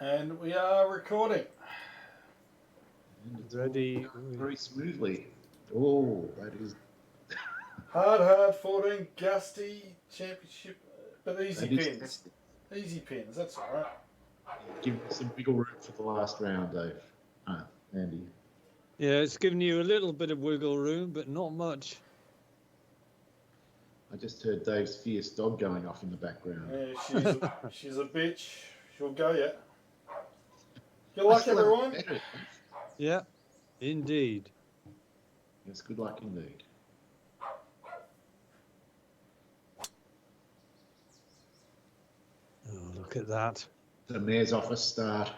And we are recording. And it's Ready. very smoothly. Oh, that is. Hard 14, gusty championship, but easy That is pins. testing. Easy pins, that's all right. Give some wiggle room for the last round, Dave. Andy. Yeah, it's giving you a little bit of wiggle room, but not much. I just heard Dave's fierce dog going off in the background. Yeah, she's a bitch. She'll go yet. Good I luck, still haven't everyone. met her. Yeah, indeed. Yes, good luck indeed. Oh, look at that. The mayor's office start.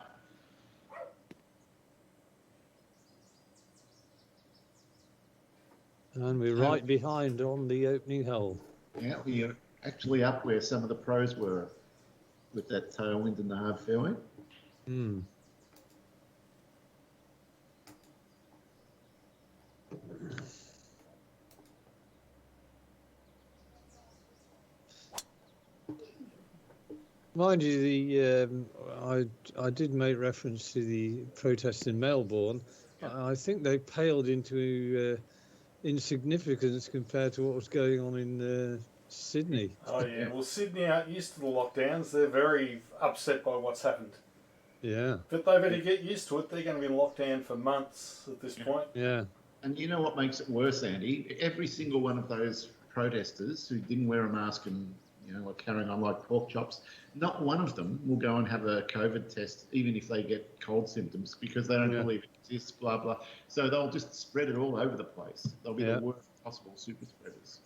And we're right behind on the opening hole. Yeah, we're actually up where some of the pros were with that tailwind and the hard fairway. Hmm. Mind you, I did make reference to the protests in Melbourne. Yeah. I think they paled into insignificance compared to what was going on in Sydney. Oh, yeah. Well, Sydney aren't used to the lockdowns. They're very upset by what's happened. Yeah. But they better get used to it. They're going to be in lockdown for months at this point. Yeah. And you know what makes it worse, Andy? Every single one of those protesters who didn't wear a mask and are carrying on like pork chops, not one of them will go and have a COVID test, even if they get cold symptoms, because they don't believe it exists, blah, blah. So they'll just spread it all over the place. They'll be the worst possible super spreaders.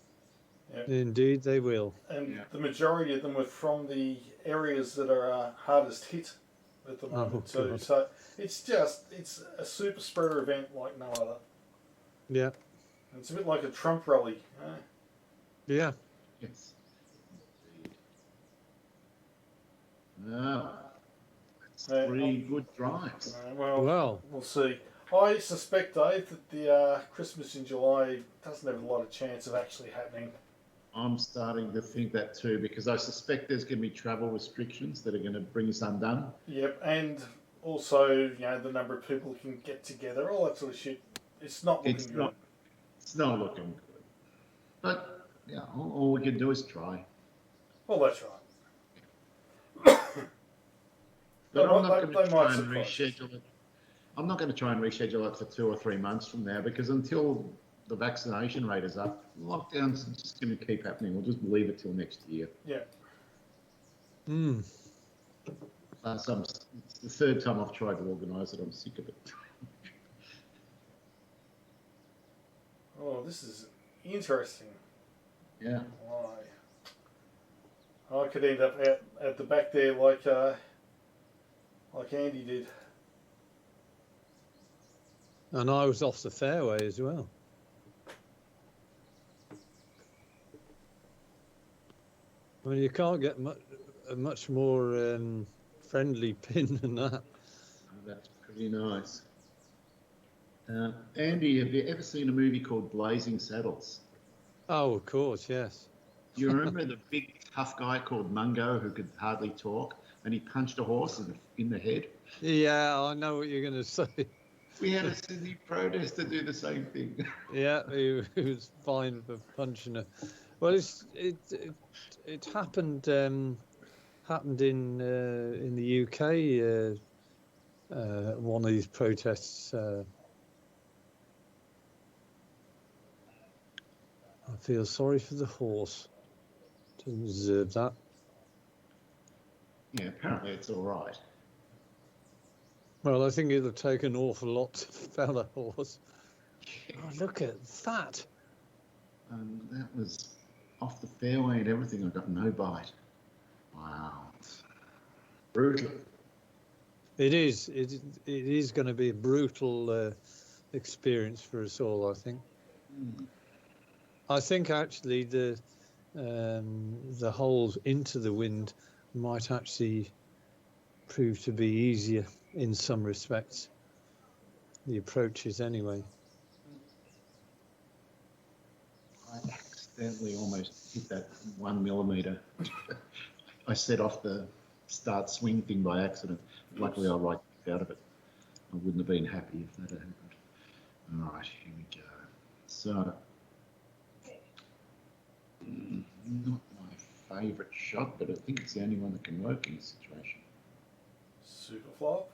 Yeah. Indeed, they will. And the majority of them were from the areas that are hardest hit at the moment too. God. So it's a super spreader event like no other. Yeah. It's a bit like a Trump rally. Yeah. Yes. That's three good drives. Well, we'll see. I suspect, Dave, that the Christmas in July doesn't have a lot of chance of actually happening. I'm starting to think that too, because I suspect there's going to be travel restrictions that are going to bring us undone. Yep, and also, the number of people who can get together, all that sort of shit. It's not looking good. It's not looking good. But, all we can do is try. Well, that's right. But I'm not going to try and reschedule it. I'm not going to try and reschedule it for 2 or 3 months from now, because until the vaccination rate is up, lockdown's just going to keep happening. We'll just leave it till next year. Yeah. It's the third time I've tried to organise it. I'm sick of it. Oh, this is interesting. Yeah. Why? I could end up at the back there like Andy did. And I was off the fairway as well. I mean, you can't get a much more friendly pin than that. Oh, that's pretty nice. Andy, have you ever seen a movie called Blazing Saddles? Oh, of course, yes. Do you remember the big tough guy called Mungo who could hardly talk, and he punched a horse in the head? Yeah, I know what you're going to say. We had a Sydney protester do the same thing. Yeah, he was fined for punching her. Well, it happened in the UK. One of these protests. I feel sorry for the horse. Doesn't deserve that. Yeah, apparently it's all right. Well, I think it'll take an awful lot to fell a horse. Oh, look at that. And that was off the fairway and everything. I got no bite. Wow. Brutal. It is. It is going to be a brutal experience for us all, I think. I think actually the holes into the wind might actually prove to be easier in some respects. The approaches, anyway. I accidentally almost hit that 1 millimetre. I set off the start swing thing by accident. Luckily, I right out of it. I wouldn't have been happy if that had happened. All right, here we go. So, not my favourite shot, but I think it's the only one that can work in this situation. Super flop.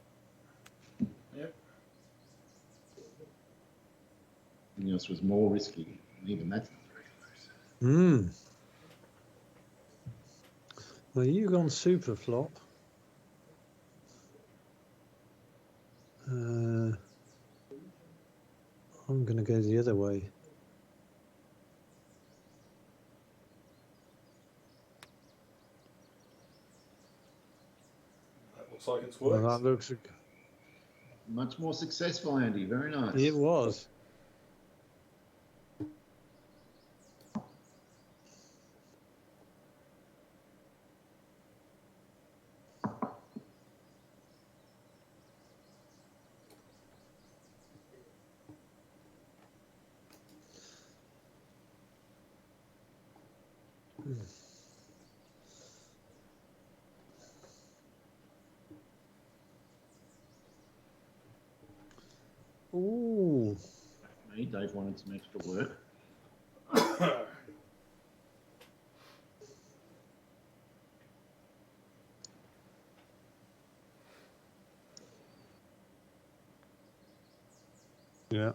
Yep. Everything else was more risky, and even that's not very close. Well, you gone super flop. I'm going to go the other way. That looks like it's Well, worked. that looks. Much more successful, Andy. Very nice. It was. Ooh. Me, Dave wanted some extra work. Yeah.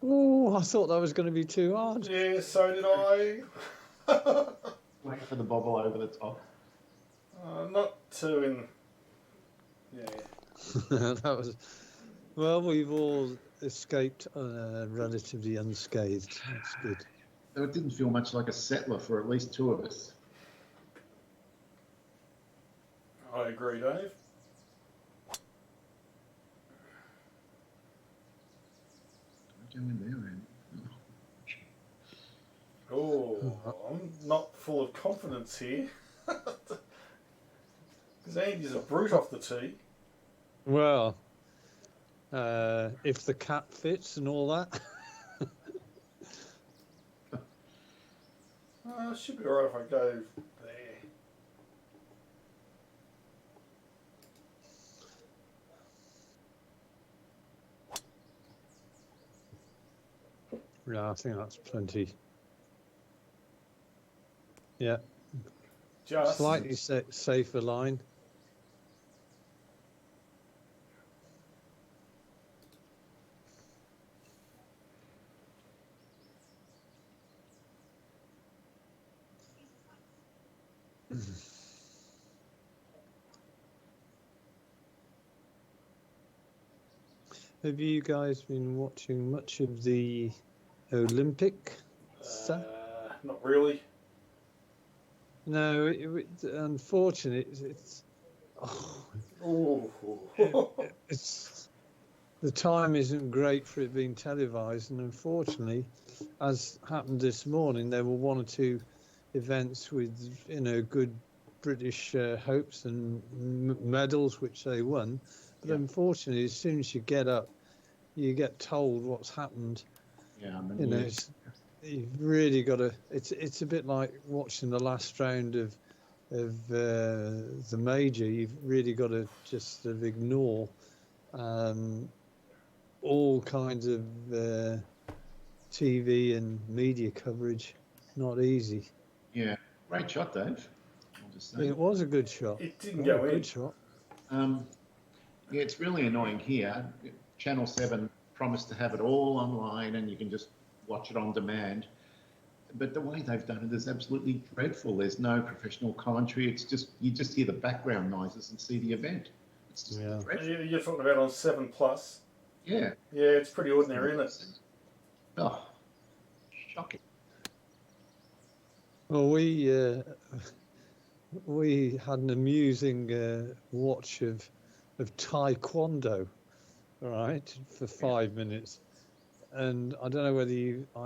Oh, I thought that was going to be too hard. Yeah, so did I. Wait for the bobble over the top. Not too in. Yeah. That was. Well, we've all escaped relatively unscathed. That's good. So it didn't feel much like a settler for at least two of us. I agree, Dave. Don't go in there, Andy. Oh, I'm not full of confidence here. Because Andy's a brute off the tee. Well, if the cap fits and all that. Should be alright if I go there. Yeah, I think that's plenty. Yeah, Just. slightly safer line. Have you guys been watching much of the Olympic stuff? Not really. No, unfortunately, it's the time isn't great for it being televised, and unfortunately, as happened this morning, there were one or two events with good British hopes and medals which they won, but unfortunately, as soon as you get up, you get told what's happened. Yeah, I mean, You've really got to. It's a bit like watching the last round of the major. You've really got to just sort of ignore all kinds of TV and media coverage. Not easy. Yeah, great shot, Dave. I'll just say. It was a good shot. It didn't go in. Good shot. Yeah, it's really annoying here. Channel 7 promised to have it all online and you can just watch it on demand. But the way they've done it is absolutely dreadful. There's no professional commentary. It's just, you just hear the background noises and see the event. It's just dreadful. You're talking about on 7 Plus. Yeah. Yeah, it's pretty ordinary, isn't it? Oh, shocking. Well, we had an amusing watch of taekwondo, right, for 5 minutes. and I don't know whether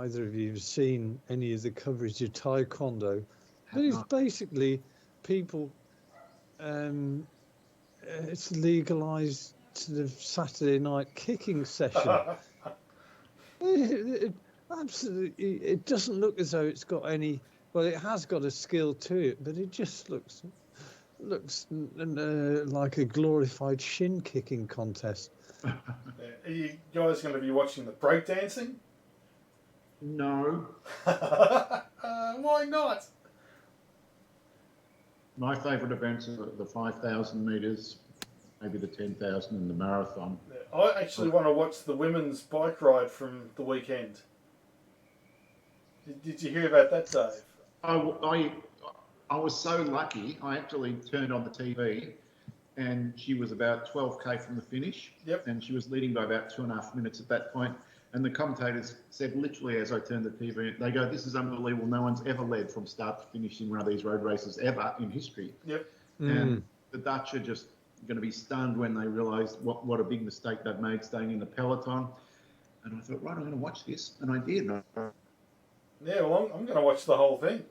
either of you have seen any of the coverage of Taekwondo, but it's basically people. It's legalised sort of Saturday night kicking session. Absolutely, it doesn't look as though it's got any. Well, it has got a skill to it, but it just looks like a glorified shin kicking contest. Yeah. Are you guys going to be watching the breakdancing? No. Why not? My favourite events are the 5,000 metres, maybe the 10,000 and the marathon. Yeah, I actually want to watch the women's bike ride from the weekend. Did you hear about that, Dave? I was so lucky. I actually turned on the TV, and she was about 12k from the finish. Yep. And she was leading by about 2.5 minutes at that point. And the commentators said, literally, as I turned the TV, they go, "This is unbelievable. No one's ever led from start to finish in one of these road races ever in history." Yep. And the Dutch are just going to be stunned when they realise what a big mistake they've made staying in the peloton. And I thought, right, I'm going to watch this, and I did. Yeah, well, I'm going to watch the whole thing.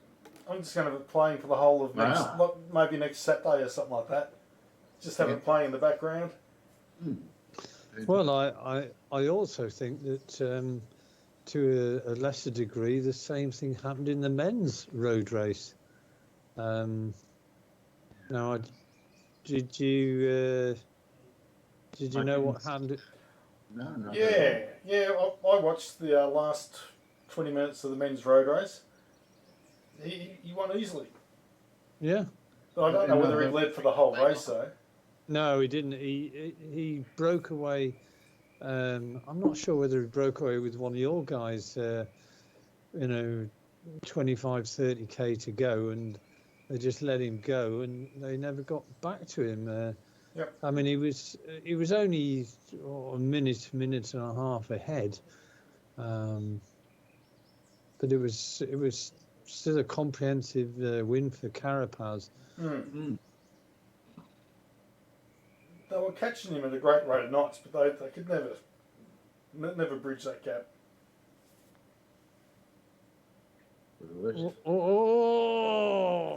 I'm just going to be playing for the whole of maybe next Saturday or something like that. Just have it playing in the background. Well, I also think that to a lesser degree, the same thing happened in the men's road race. Now, did you know what happened? No. Yeah. I watched the last 20 minutes of the men's road race. He won easily. Yeah. But I don't know whether he led for the whole race though. No, he didn't. He broke away. I'm not sure whether he broke away with one of your guys. 25, 30k to go, and they just let him go, and they never got back to him. Yep. I mean, he was only a minute and a half ahead, but it was still a comprehensive win for Carapaz. They were catching him at a great rate of knots, but they could never bridge that gap. Oh!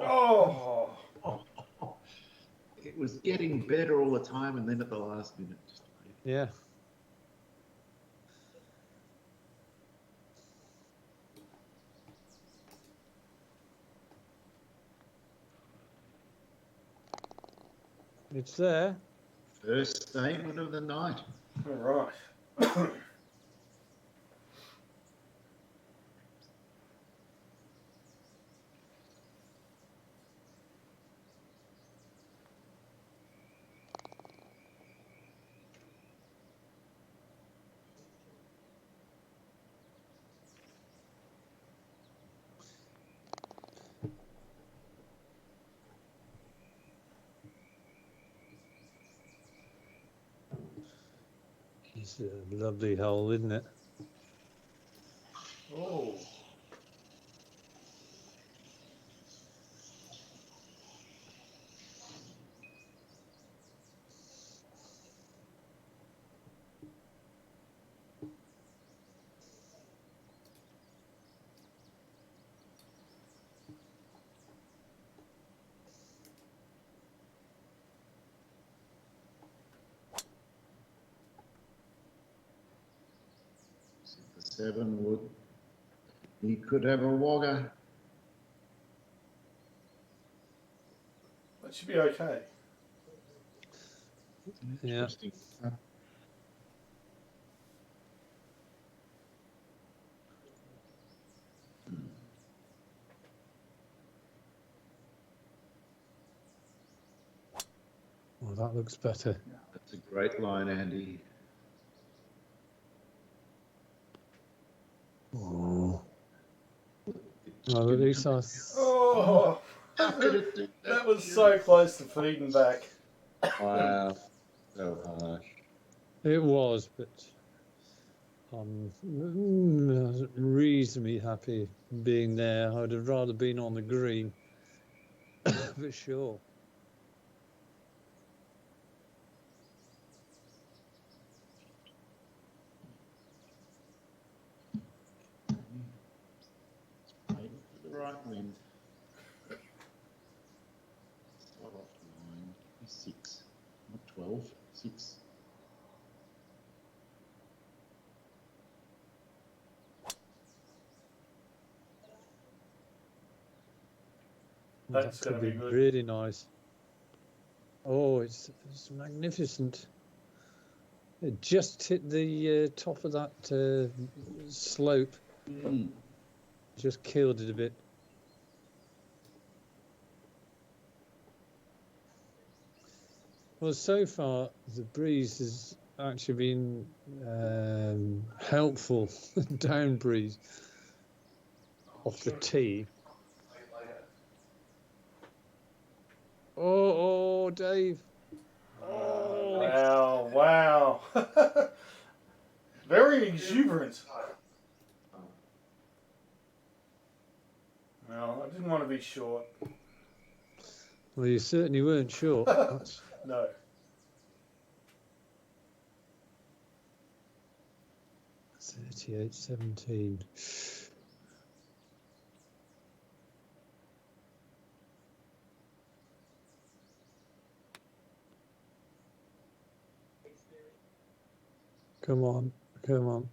It was getting better all the time, and then at the last minute, just yeah. It's there. First statement of the night. All right. It's a lovely hole, isn't it? Oh. The 7 wood. He could have a wogger. That should be okay. Yeah. Interesting. Well, that looks better. That's a great line, Andy. Oh. Well, at least I... Oh, that was so close to feeding back. Wow. So harsh. It was, but I'm reasonably happy being there. I'd have rather been on the green, for sure. 12, 6. That's That could gonna be be good. really nice. Oh, it's magnificent. It just hit the top of that slope. Just killed it a bit. Well, so far the breeze has actually been helpful. Down breeze off the tee. Oh, Dave. Oh, Wow. Very exuberant. Well, I didn't want to be short. well, you certainly weren't sure. No. That's 38-17. Come on, come on.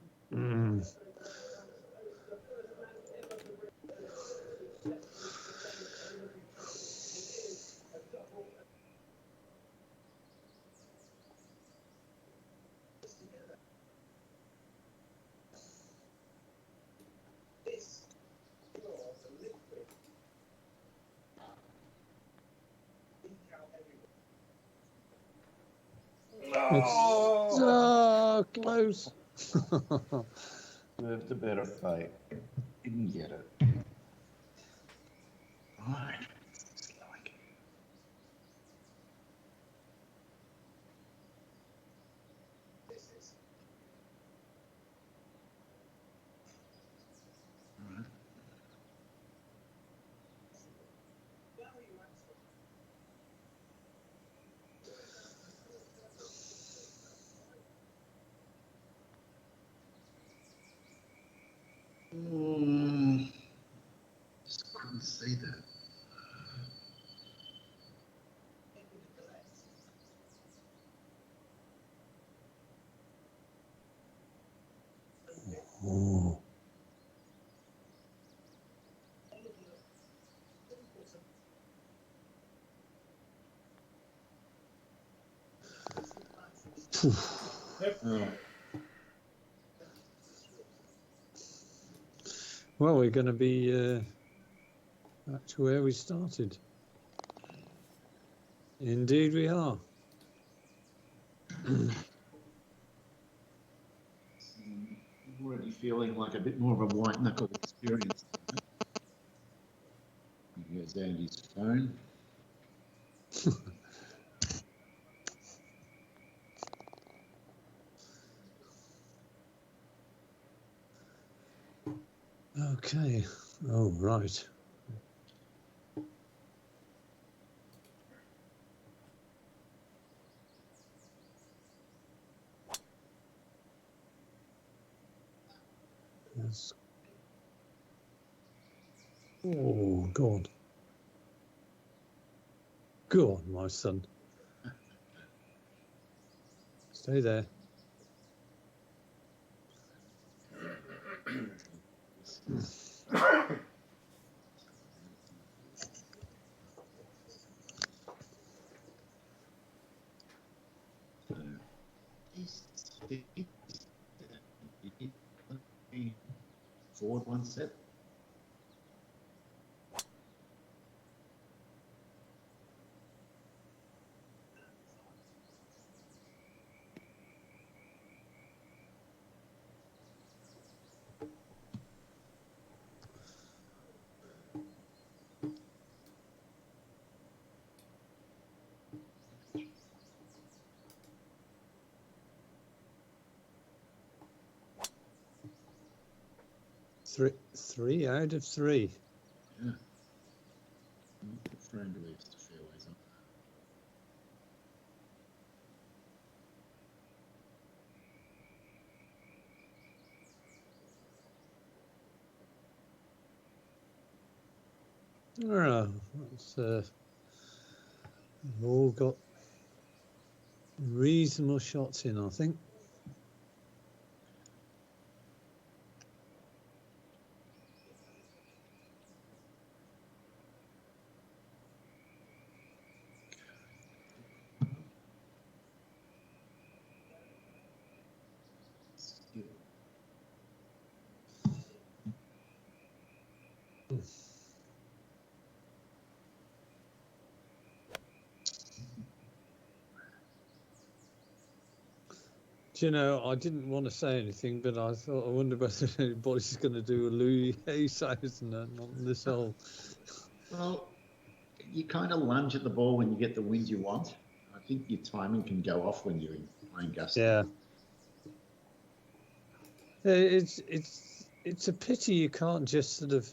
Oh, close. Served a better fight. Didn't get it. Right. It's like just couldn't see that. Oh. yep. Oh. Well, we're going to be back to where we started. Indeed, we are. I'm already feeling like a bit more of a white knuckle experience. Here's Andy's phone. Okay. Oh, right. Yes. Oh, go on. Go on, my son. Stay there. Forward one set. Three out of three. Yeah. The frame leaves the fairways up. Oh, that's, we've all got reasonable shots in, I think. Do you know, I didn't want to say anything, but I thought, I wonder whether anybody's going to do a Louis Hayes-Hausen on this hole. Well, you kind of lunge at the ball when you get the wind you want. I think your timing can go off when you're playing gusty. Yeah. It's a pity you can't just sort of,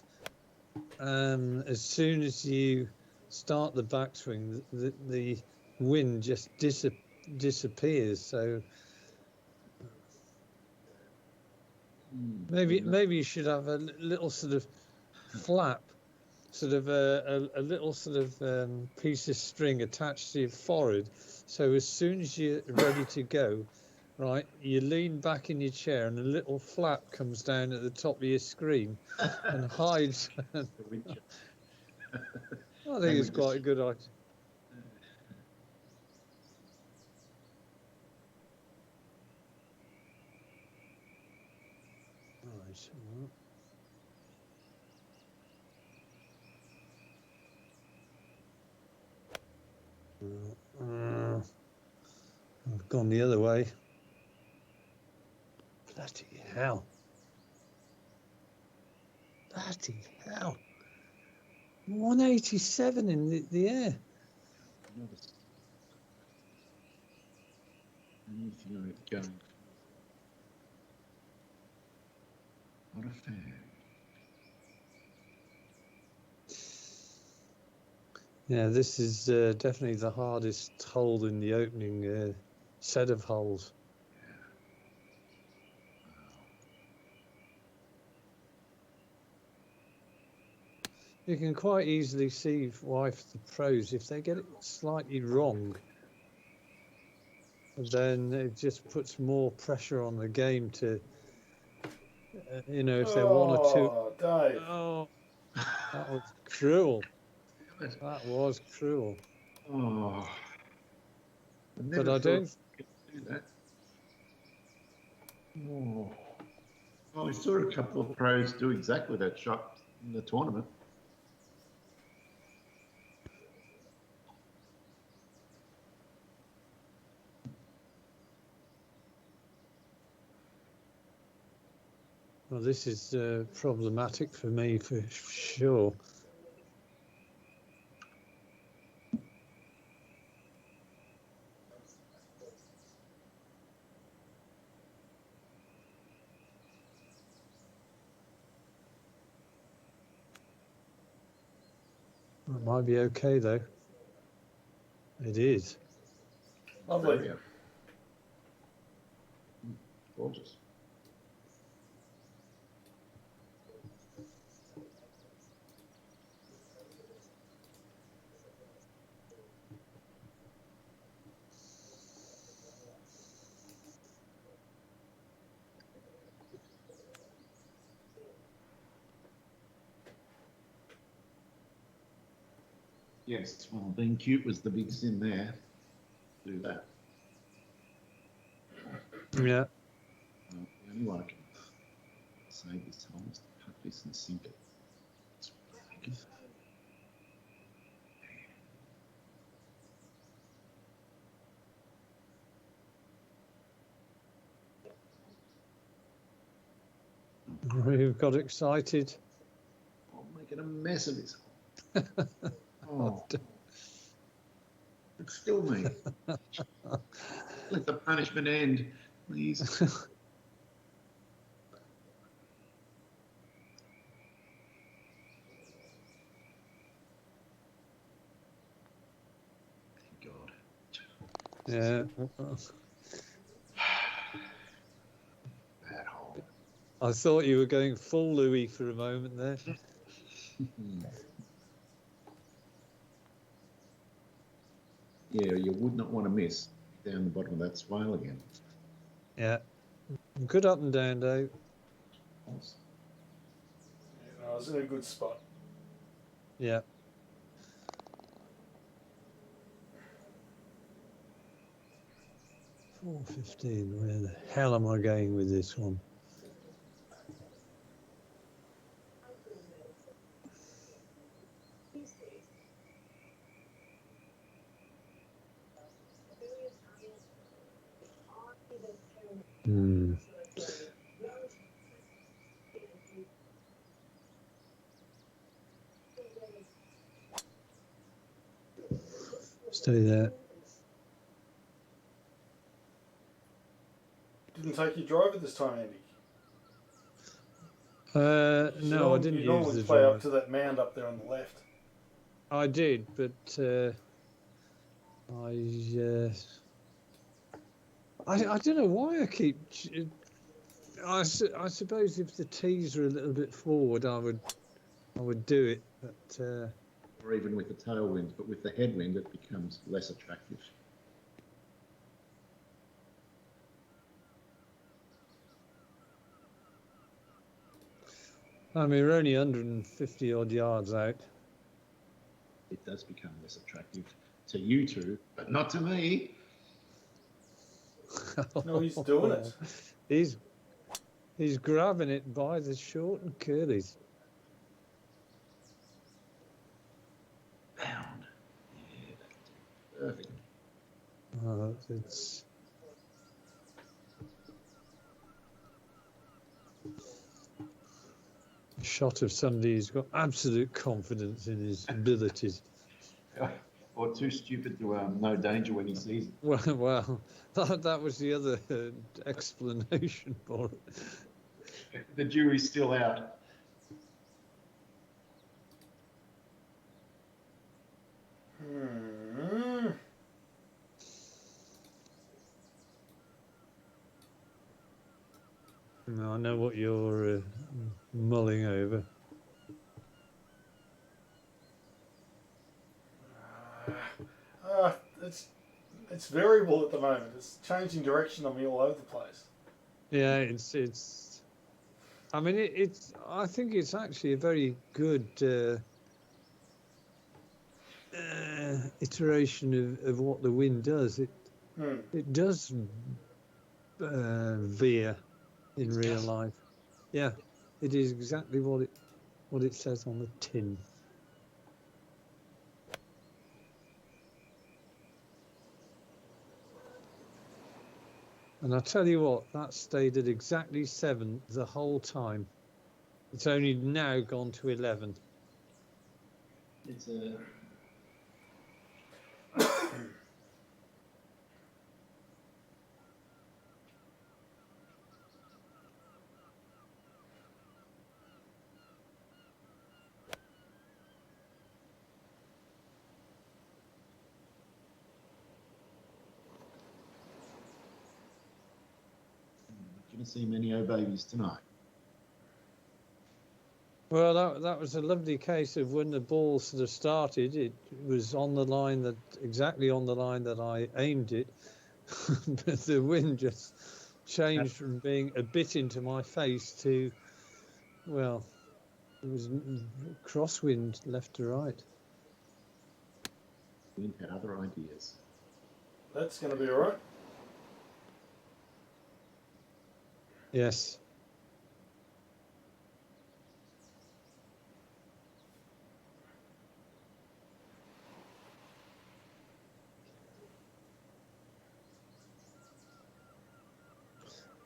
as soon as you start the backswing, the wind just disappears. So maybe you should have a little sort of flap, sort of a little sort of piece of string attached to your forehead. So as soon as you're ready to go, right, you lean back in your chair and a little flap comes down at the top of your screen and hides. I think it's quite a good idea. I've gone the other way. Bloody hell. Bloody hell. 187 in the air. Anything going. What a fan. Yeah, this is definitely the hardest hole in the opening set of holes. You can quite easily see why for the pros, if they get it slightly wrong, then it just puts more pressure on the game to, you know, if they're one or two. Dave. Oh, that was cruel. That was cruel. Oh, but I don't do that. Oh, we saw a couple of pros do exactly that shot in the tournament. Well, this is problematic for me for sure. It might be okay though. It is. Lovely. Gorgeous. Yes, well, being cute was the big sin there. Do that. Yeah. The only one I can say this time is to cut this and sink it. We've got excited. I'm making a mess of this. Oh, it's still me. Let the punishment end, please. Thank God. Yeah. Bad hole. I thought you were going full Louis for a moment there. Yeah, you would not want to miss. down the bottom of that swale again. Yeah. Good up and down, Dave. Yeah, no, I was in a good spot. Yeah. $4.15. Where the hell am I going with this one? Hmm. Stay there. Didn't take your driver this time, Andy. No, I didn't You use normally the play up drive. to that mound up there on the left. I did, but I don't know why I keep. I suppose if the tees are a little bit forward, I would do it, but Or even with the tailwind, but with the headwind, it becomes less attractive. I mean we're only 150 odd yards out. It does become less attractive to you two, but not to me. No, he's doing it. He's grabbing it by the short and curlies. Pound. Yeah, that's perfect. It's a shot of somebody who's got absolute confidence in his abilities. Or too stupid to know danger when he sees it. Well, that was the other explanation for it. The jury's still out. No, I know what you're mulling over. It's variable at the moment. It's changing direction on me all over the place. Yeah, it's. I mean, it's. I think it's actually a very good iteration of what the wind does. It does veer in real life. Yeah, it is exactly what it says on the tin. And I tell you what, that stayed at exactly 7 the whole time. It's only now gone to 11. It's a. Going to see many babies tonight. Well, that was a lovely case of when the ball sort of started, it was on the line exactly on the line that I aimed it, but the wind just changed from being a bit into my face to, well, it was crosswind left to right. Wind had other ideas. That's going to be all right. Yes.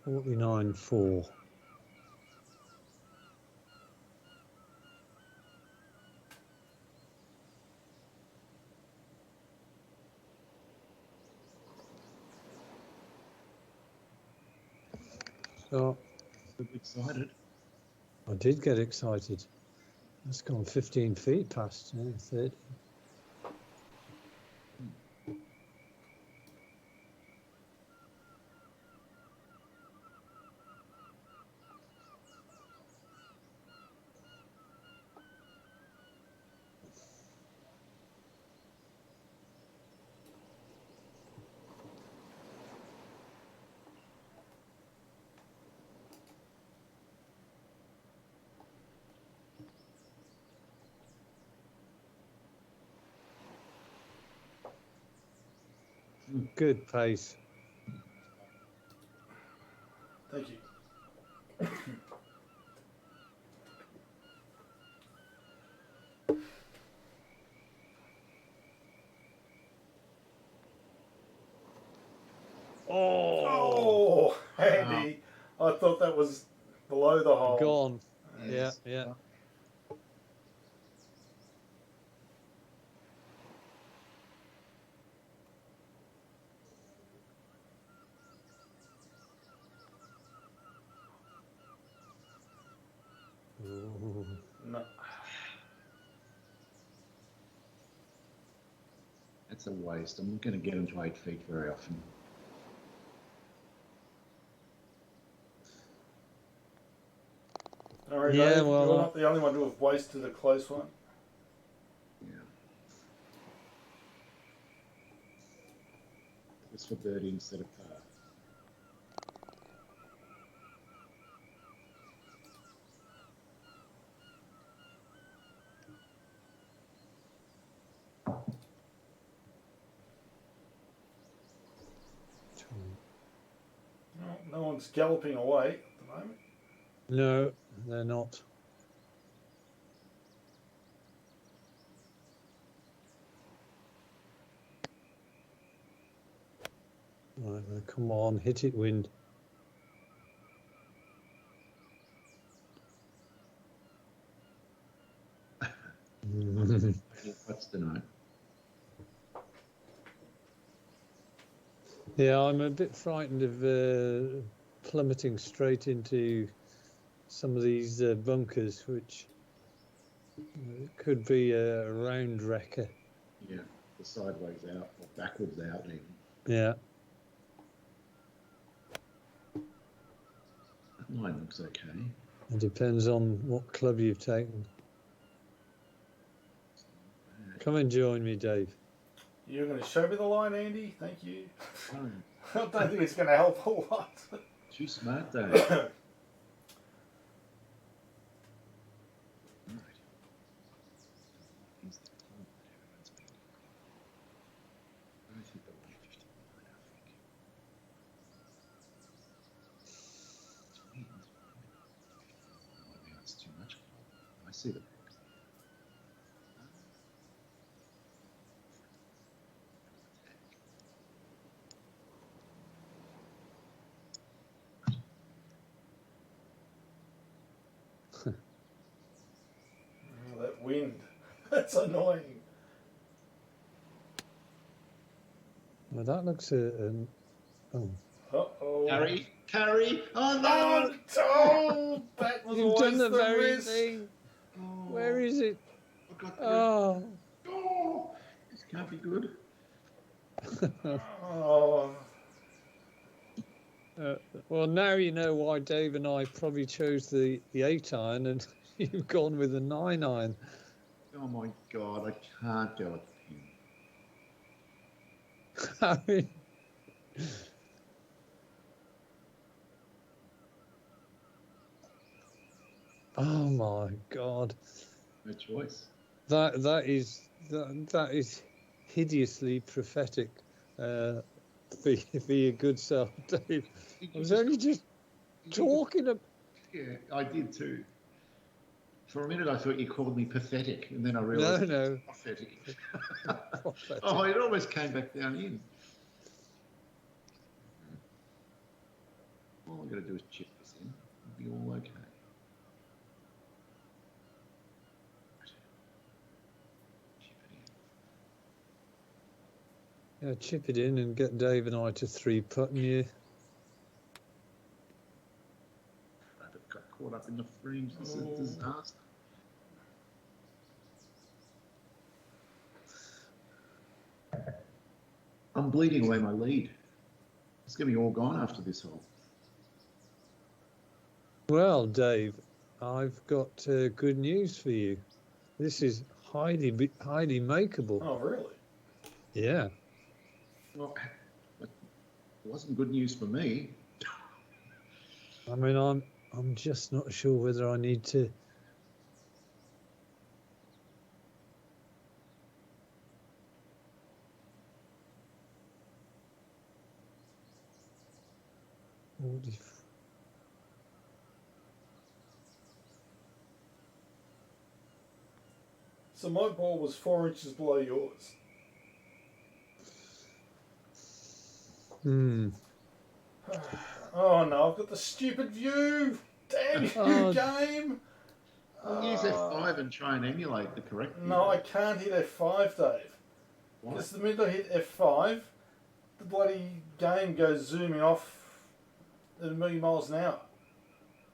$49.4. So Excited. I did get excited. That's gone 15 feet past 30. Good pace. Thank you. Oh, Andy. I thought that was below the hole. Gone. Yes. Yeah. Ooh. No. That's a waste. I'm not going to get into 8 feet very often. All right, Yeah, Dave, well, you're not the only one to have wasted a close one. Yeah. It's for birdie instead of par. No one's galloping away at the moment. No, they're not. Right, well, come on, hit it, wind. What's tonight? Yeah, I'm a bit frightened of plummeting straight into some of these bunkers, which could be a round wrecker. Yeah, the sideways out or backwards out even. Yeah. That line looks okay. It depends on what club you've taken. Come and join me, Dave. You're going to show me the line, Andy? Thank you. Oh, I don't think it's going to help a lot. too smart, Dave. Too much. I see the box. Oh, that wind. That's annoying. Well, that looks oh. Uh-oh. Carry. Oh, no. Oh, that was You've always done the very risk. thing. Oh, Where is it? I got Oh. Oh, this can't be good. Oh. Well, now you know why Dave and I probably chose the 8 iron and you've gone with the 9 iron. Oh my God, I can't go at the pin. I mean, oh my God, No choice. that is hideously prophetic for your good self, Dave. I was only just talking about. Yeah, I did too. For a minute, I thought you called me pathetic, and then I realised No. it's prophetic. Prophetic. Oh, it almost came back down in. All I've got to do is chip this in. It'll be all okay. Chip it in. Yeah, chip it in and get Dave and I to 3-putt, and you. Rabbit got caught up in the fringe. This is a disaster. I'm bleeding away my lead. It's going to be all gone after this hole. Well, Dave, I've got good news for you. This is highly makeable. Oh, really? Yeah. Well, it wasn't good news for me. I mean, I'm just not sure whether I need to. 40. So my ball was 4 inches below yours. Oh no, I've got the stupid view. Damn you, game. Well, use F5 and try and emulate the correct view. No, I can't hit F5, Dave. Why? Because the minute I hit F5, the bloody game goes zooming off at a million miles an hour.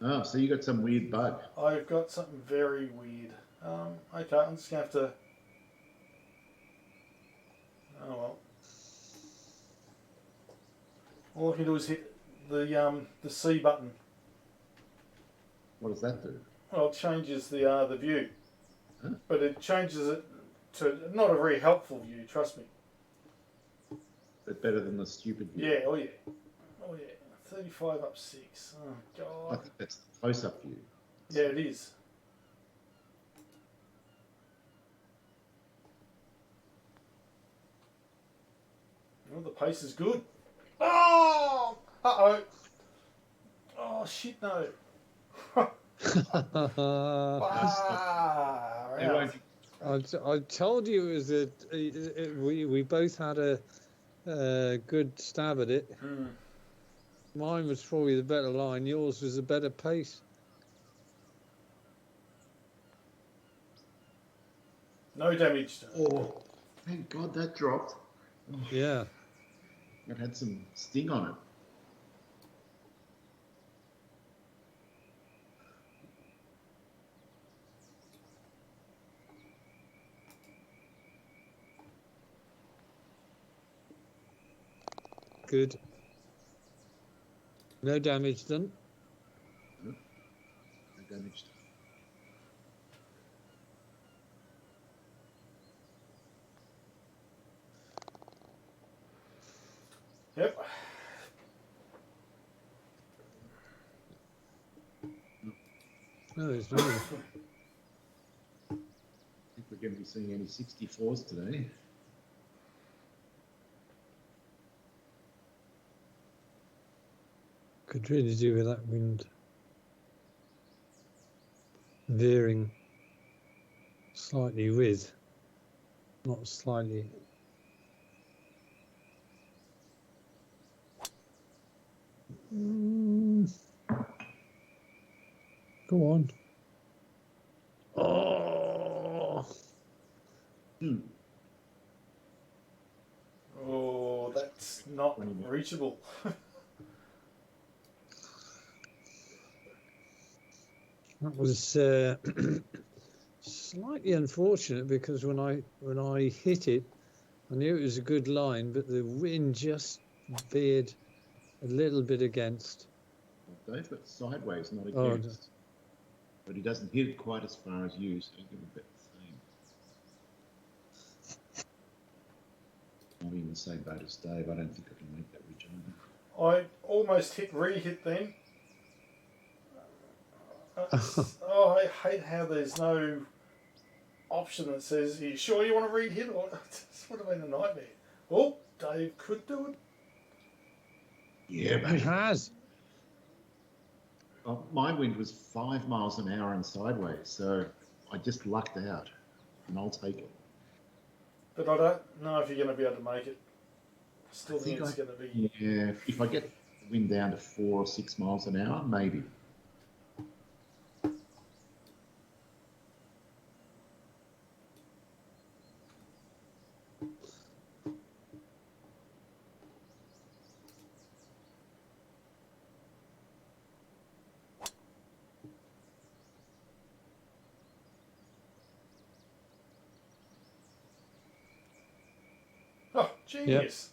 Oh, so you got some weird bug. I've got something very weird. Okay, I'm just going to have to... Oh well. All I can do is hit the C button. What does that do? Well, it changes the view. Huh? But it changes it to not a very helpful view, trust me. But better than the stupid view. Yeah, oh yeah. Oh yeah. 35 up 6. Oh I god. think that's the close-up view. Yeah, it is. Well, the pace is good. Oh! Uh-oh. Oh, shit, no. They won't be- I told you it was we both had a good stab at it. Mine was probably the better line. Yours was a better pace. No damage. Oh, thank God that dropped. Oh, Yeah. it had some sting on it. Good. No damage done. No damage. Yep. No, it's not. I think we're going to be seeing any 64s today. Could really do with that wind veering slightly with, not slightly. Go on. Oh. Oh, that's not reachable. That was slightly unfortunate because when I hit it, I knew it was a good line, but the wind just veered a little bit against. Dave got sideways, not Oh, against. But he doesn't hit it quite as far as you, so give a bit the same. I'll be in the same boat as Dave. I don't think I can make that ridge either. I almost hit re-hit then. Oh, I hate how there's no option that says, "Are you sure you want to re-hit?" Or this would have been a nightmare. Oh, Dave could do it. Yeah, It but has. my wind was 5 miles an hour and sideways, so I just lucked out, and I'll take it. But I don't know if you're going to be able to make it. I still think it's going to be... Yeah, if I get the wind down to 4 or 6 miles an hour, maybe. Oh, genius.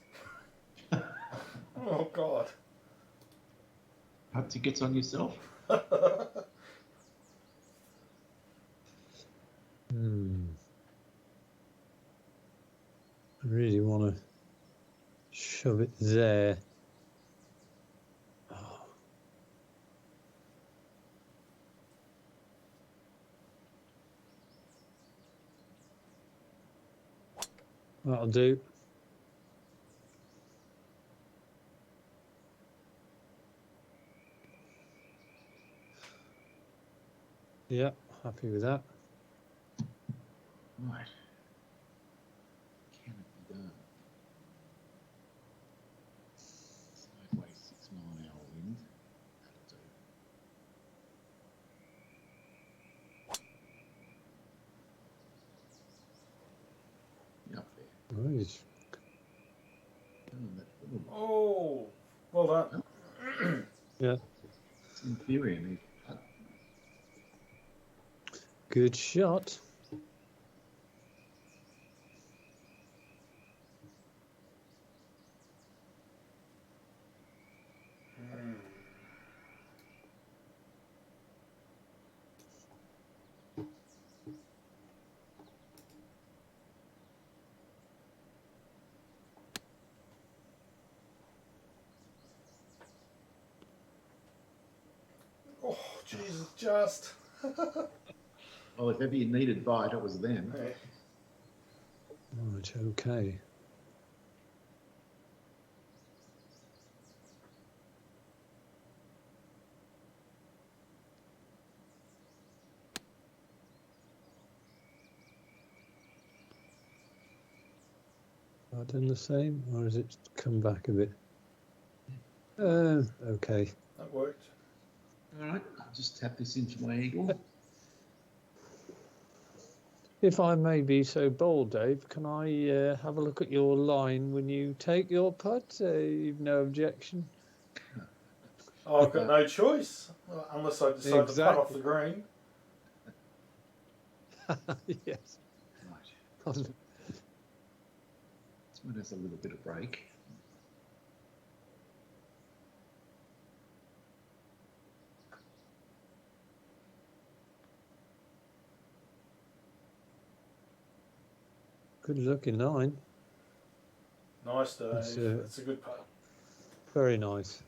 Oh, God. Have tickets on yourself? I really want to shove it there. Oh. That'll do. Yeah, happy with that. Right. Can it be done? Sideways 6 mile an hour wind. That'll do. Up there. Right. Oh, that little, Oh, well done. Yeah, it's inferior. Need putt. good shot. Oh, Jesus, just. Well, if ever you needed bite, it was then. Yeah. Right, okay. Have I done the same, or has it come back a bit? Okay. That worked. All right, I'll just tap this into my eagle. If I may be so bold, Dave, can I have a look at your line when you take your putt? You've no objection? Oh, I've got no choice unless I decide to putt off the green. Yes. Right. This one has a little bit of break. Good looking line. Nice, Dave. It's a good putt. Very nice.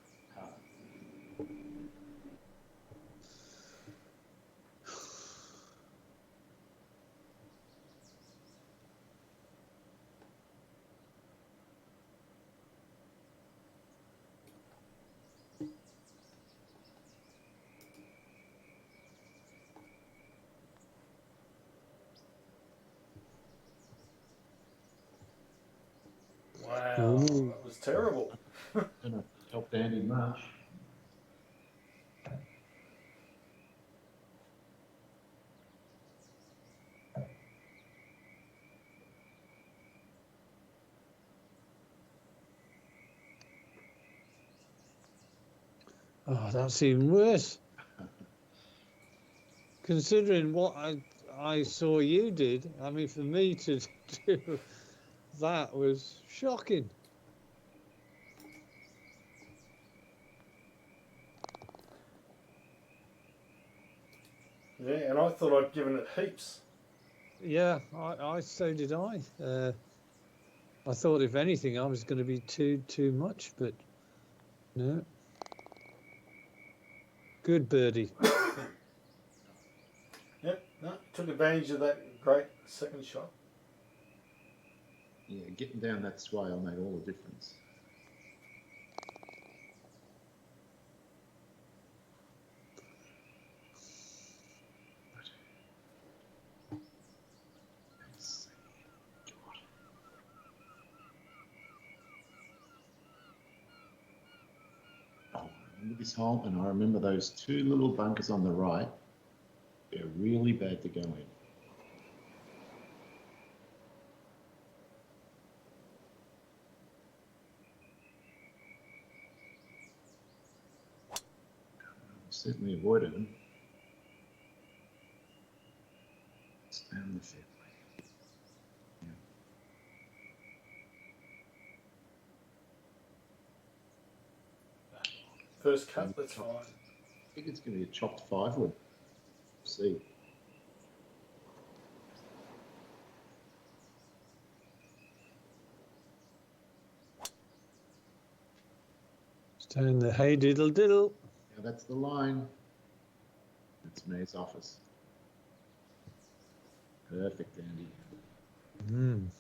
Wow, Ooh. that was terrible. Don't help Andy much. Oh, that's even worse. Considering what I saw you did, I mean, for me to do that was shocking. Yeah, and I thought I'd given it heaps. Yeah, I so did I. I thought, if anything, I was going to be too much, but no. Good birdie. Yep, no, took advantage of that great second shot. Yeah, getting down that swale made all the difference. Remember this hole, and I remember those two little bunkers on the right. They're really bad to go in. Certainly avoided them. Stay on the fairway. Yeah. First cut, that's fine. I think it's going to be a chopped 5-wood. See. Stay in the hey diddle diddle. Now that's the line. That's May's office. Perfect, Andy. Mm.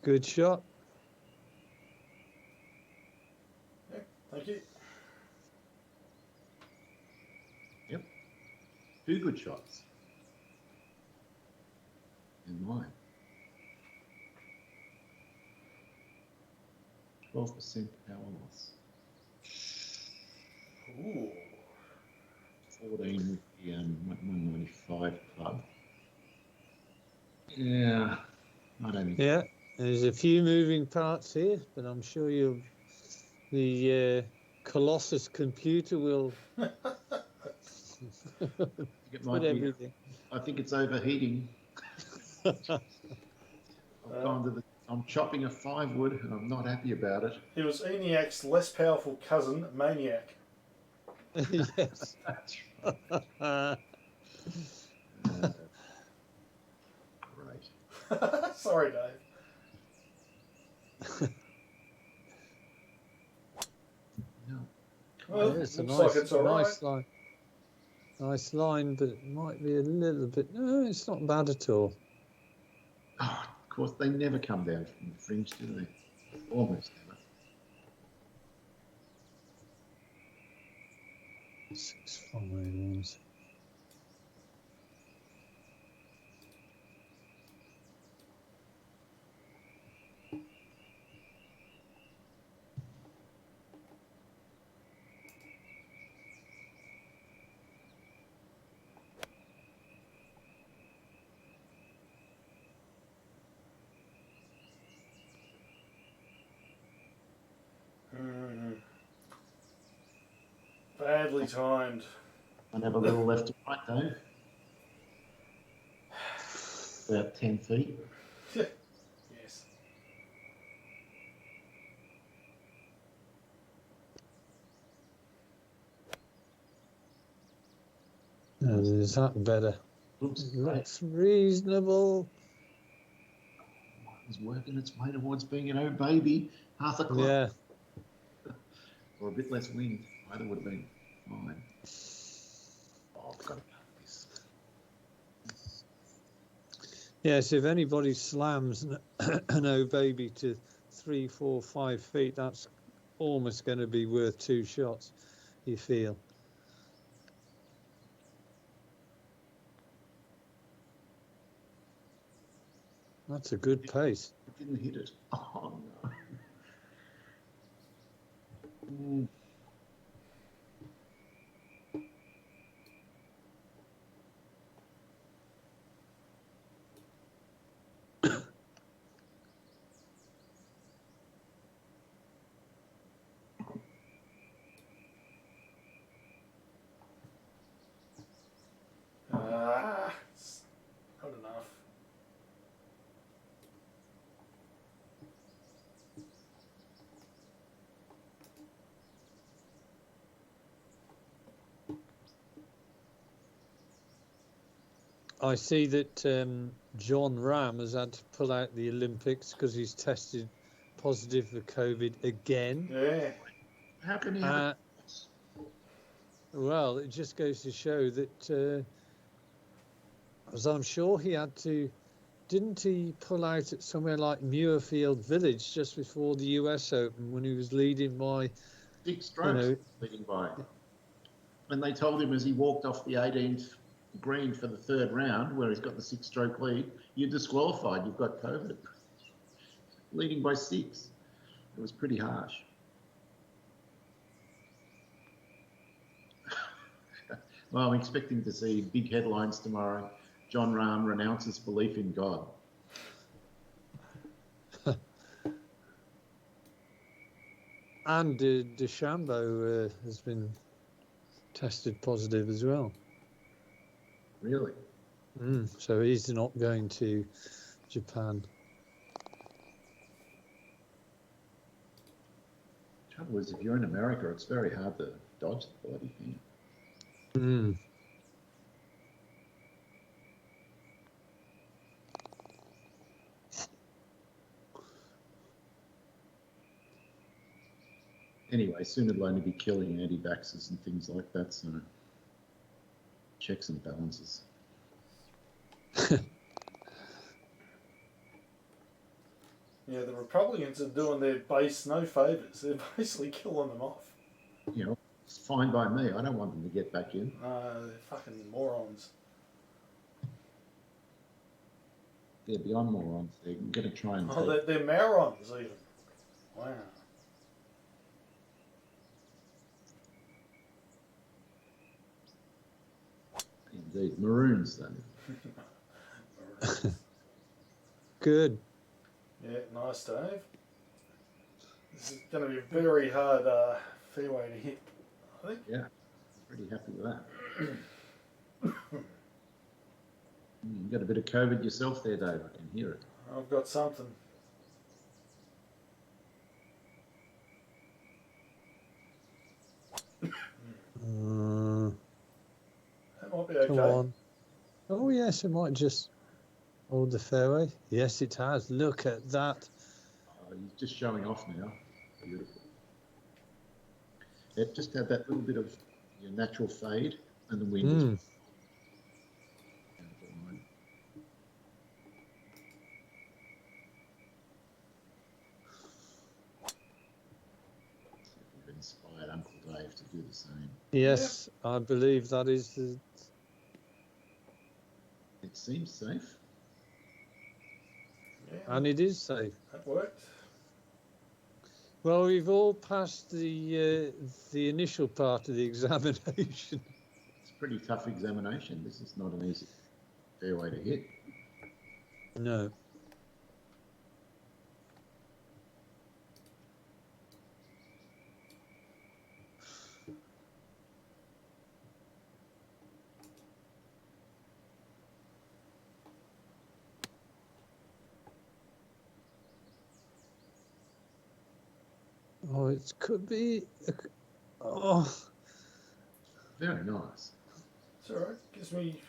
Good shot. Yeah, thank you. Yep. 2 good shots. And mine. 12% power loss. Ooh. 14 with the 195 club. Yeah, I don't think. Yeah, there's a few moving parts here, but I'm sure the Colossus computer will It put might be. everything. I think it's overheating. I'm chopping a 5 wood and I'm not happy about it. He was ENIAC's less powerful cousin, Maniac. Yes. That's right. Great. Sorry, Dave. No. Well, It's a looks nice, like it's all right. nice line. Nice line, but it might be a little bit. No, it's not bad at all. Oh, of course, they never come down from the fringe, do they? Almost never. 6-5 ones. Badly timed. I have a little left to right, though. About 10 feet. Yes. Is that better? Looks It great. looks reasonable. It's working its way towards being an old baby. Half a clock. Yeah. Or a bit less wind. Either would have been fine. Oh, I've got to cut this. Yes, if anybody slams an old baby to 3, 4, 5 feet, that's almost going to be worth 2 shots, you feel. That's a good pace. It didn't hit it. Oh, no. Mm. It's not enough. I see that John Ram has had to pull out the Olympics because he's tested positive for COVID again. Yeah. How can he have it? Well, it just goes to show that, as I'm sure he had to, didn't he pull out at somewhere like Muirfield Village just before the US Open when he was leading by 6 strokes leading by. And they told him as he walked off the 18th green for the 3rd round, where he's got the 6-stroke lead, you're disqualified, you've got COVID. Leading by 6. It was pretty harsh. Well, I'm expecting to see big headlines tomorrow. John Rahm renounces belief in God. And DeChambeau has been tested positive as well. Really? So he's not going to Japan. Trouble is, if you're in America, it's very hard to dodge the bloody thing. Anyway, soon it'll only be killing anti-vaxxers and things like that, so checks and balances. Yeah, the Republicans are doing their base no favours. They're basically killing them off. You know, it's fine by me. I don't want them to get back in. They're fucking morons. They're beyond morons. They're going to try and They're morons even. Wow. Indeed, maroons then. Good. Yeah, nice, Dave. This is going to be a very hard fairway to hit, I think. Yeah, pretty happy with that. You got a bit of COVID yourself there, Dave. I can hear it. I've got something. That might be okay. Come on. Oh, yes, it might just hold the fairway. Yes, it has. Look at that. He's just showing off now. Beautiful. It just had that little bit of natural fade and the wind. We've inspired Uncle Dave to do the same. Yes, yeah. I believe that is the... It seems safe. Yeah, and it is safe. That worked. Well, we've all passed the initial part of the examination. It's a pretty tough examination. This is not an easy fairway to hit. No. Oh, it could be. Oh. Very nice. It's all right. Gives me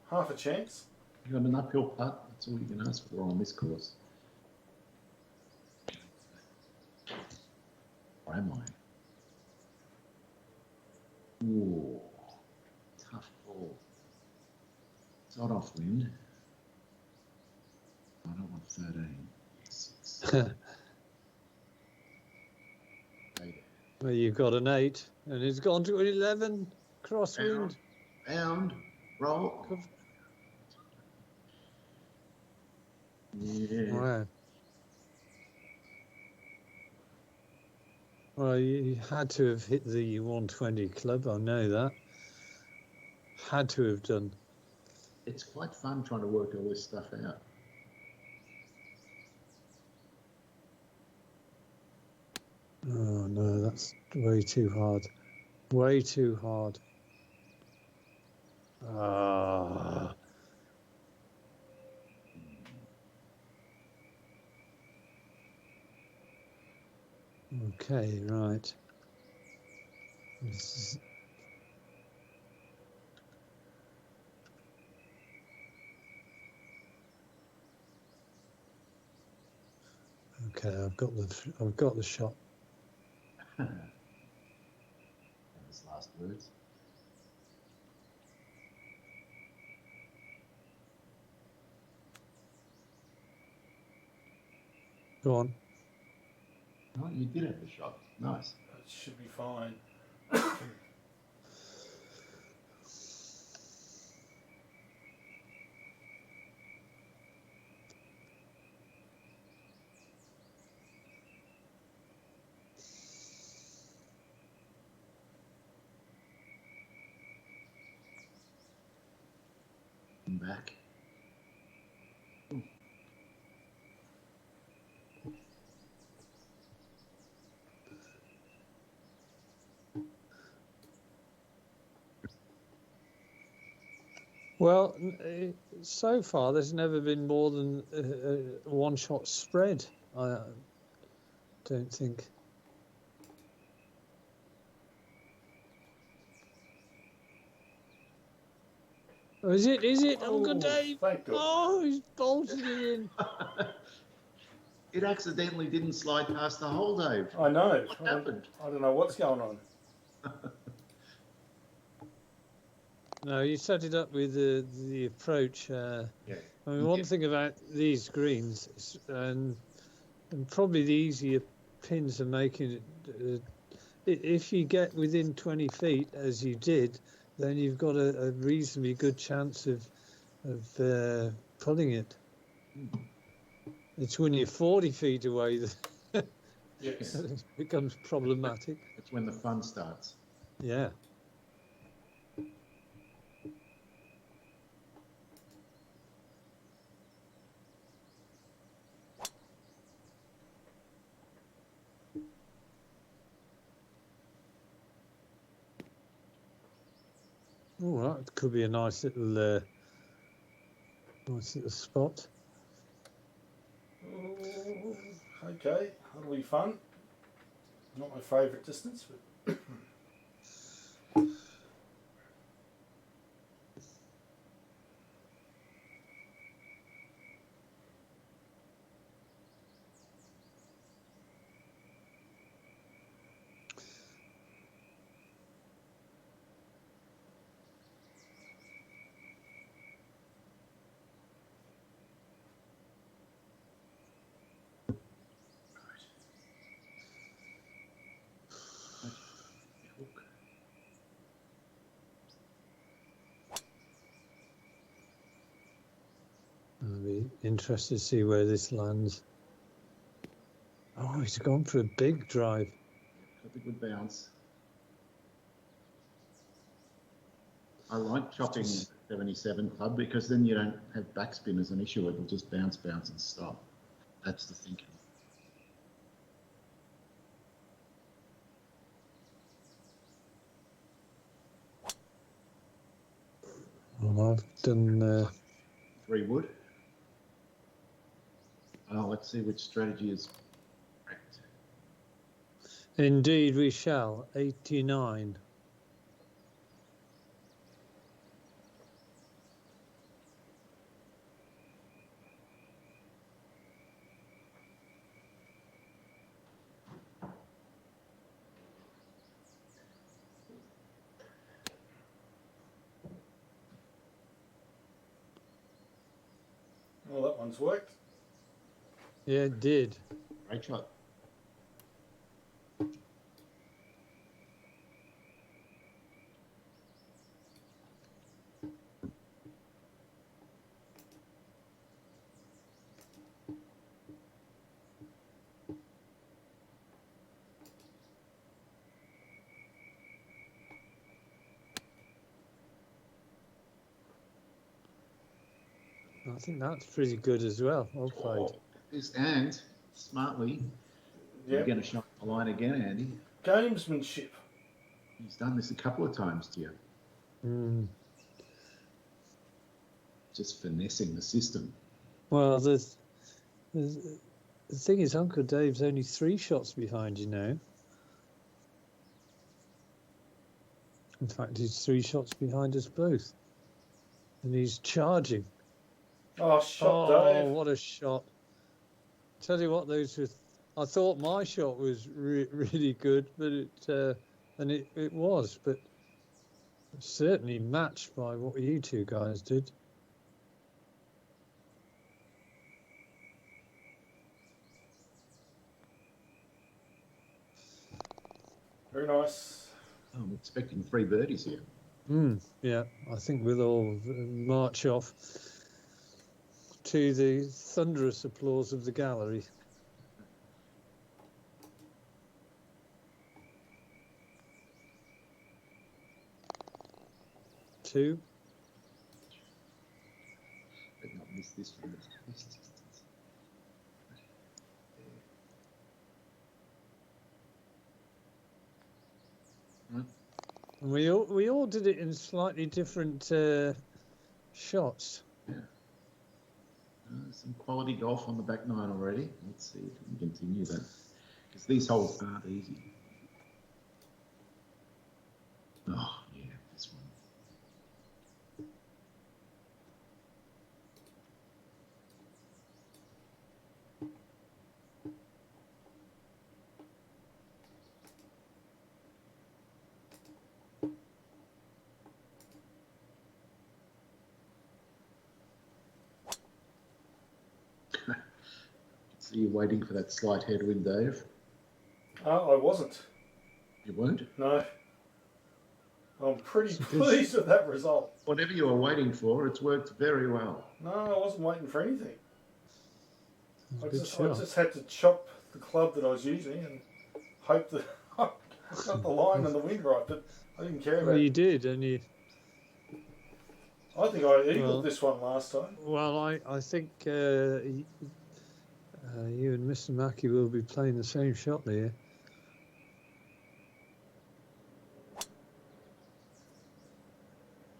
half a chance. You got an uphill putt. That's all you can ask for on this course. Or am I? Ooh, tough ball. It's not off wind. I don't want 13. 6. Well, you've got an 8, and it's gone to an 11 crosswind. Bound, roll. Yeah. Wow. Well, you had to have hit the 120 club. I know that. Had to have done. It's quite fun trying to work all this stuff out. Oh no, that's way too hard. Way too hard. Ah. Okay, right. This is... Okay, I've got the shot. His last words. Go on. Oh, you did have the shot. Nice. That should be fine. Back. Well, so far there's never been more than a one-shot spread. I don't think. Oh, is it? Is it? Oh, good day. Thank God. Oh, he's bolted it in. It accidentally didn't slide past the hole, Dave. I know. What happened? I don't know what's going on. No, you set it up with the approach. Yeah. I mean, one thing about these greens, and and probably the easier pins are making it. If you get within 20 feet, as you did, then you've got a reasonably good chance of pulling it. It's when you're 40 feet away that Yes. it becomes problematic. That's when the fun starts. Yeah. Oh, that could be a nice little spot. Oh, okay, that'll be fun. Not my favourite distance, but I'll be interested to see where this lands. Oh, he's gone for a big drive. Got the good bounce. I like chopping 77 club because then you don't have backspin as an issue. It'll just bounce, bounce, and stop. That's the thinking. Well, I've done 3 wood. Let's see which strategy is correct. Indeed, we shall. 89. well, that one's worked. Yeah, it did. Great shot. I think that's pretty good as well. Well played. And smartly, you're going to shot the line again, Andy. Gamesmanship. He's done this a couple of times to you. Just finessing the system. Well, the thing is, Uncle Dave's only 3 shots behind you now. In fact, he's 3 shots behind us both. And he's charging. Oh, Dave. What a shot. Tell you what, I thought my shot was really good, but it was, but certainly matched by what you two guys did. Very nice. I'm expecting 3 birdies here. Yeah, I think we'll all march off to the thunderous applause of the gallery. Two. But not miss this from this distance. We all did it in slightly different shots. Yeah. Some quality golf on the back 9 already. Let's see if we can continue that. Because these holes aren't easy. Oh, yeah, this one. So you're waiting for that slight headwind, Dave? I wasn't. You weren't? No. I'm pretty pleased with that result. Whatever you were waiting for, it's worked very well. No, I wasn't waiting for anything. I Good just shot. had to chop the club that I was using and hope that I got the line and the wind right, but I didn't care Well, about you it. did, and you. I think I eagled Well- this one last time. Well, I think you and Mr. Mackey will be playing the same shot there.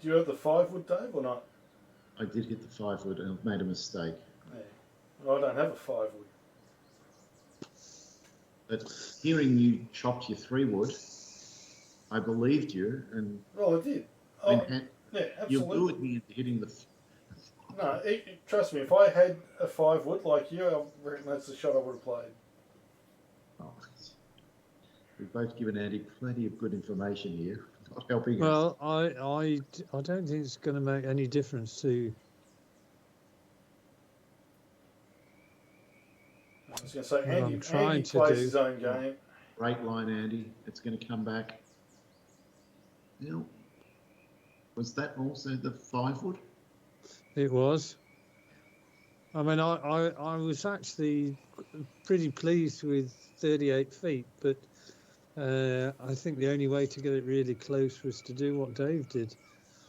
Do you have the 5-wood, Dave, or not? I did hit the 5-wood and I've made a mistake. Yeah. Well, I don't have a 5-wood. But hearing you chopped your 3-wood, I believed you, and Well, I did. and Oh, had, yeah, you absolutely. lured me into hitting the. No, trust me, if I had a 5-wood like you, I reckon that's the shot I would have played. Oh, we've both given Andy plenty of good information here, not helping us. Well, I don't think it's going to make any difference to. I was going to say, What I'm Andy trying to plays do- his own game. Great line, Andy. It's going to come back. Now, was that also the 5-wood? It was. I mean, I was actually pretty pleased with 38 feet, but I think the only way to get it really close was to do what Dave did.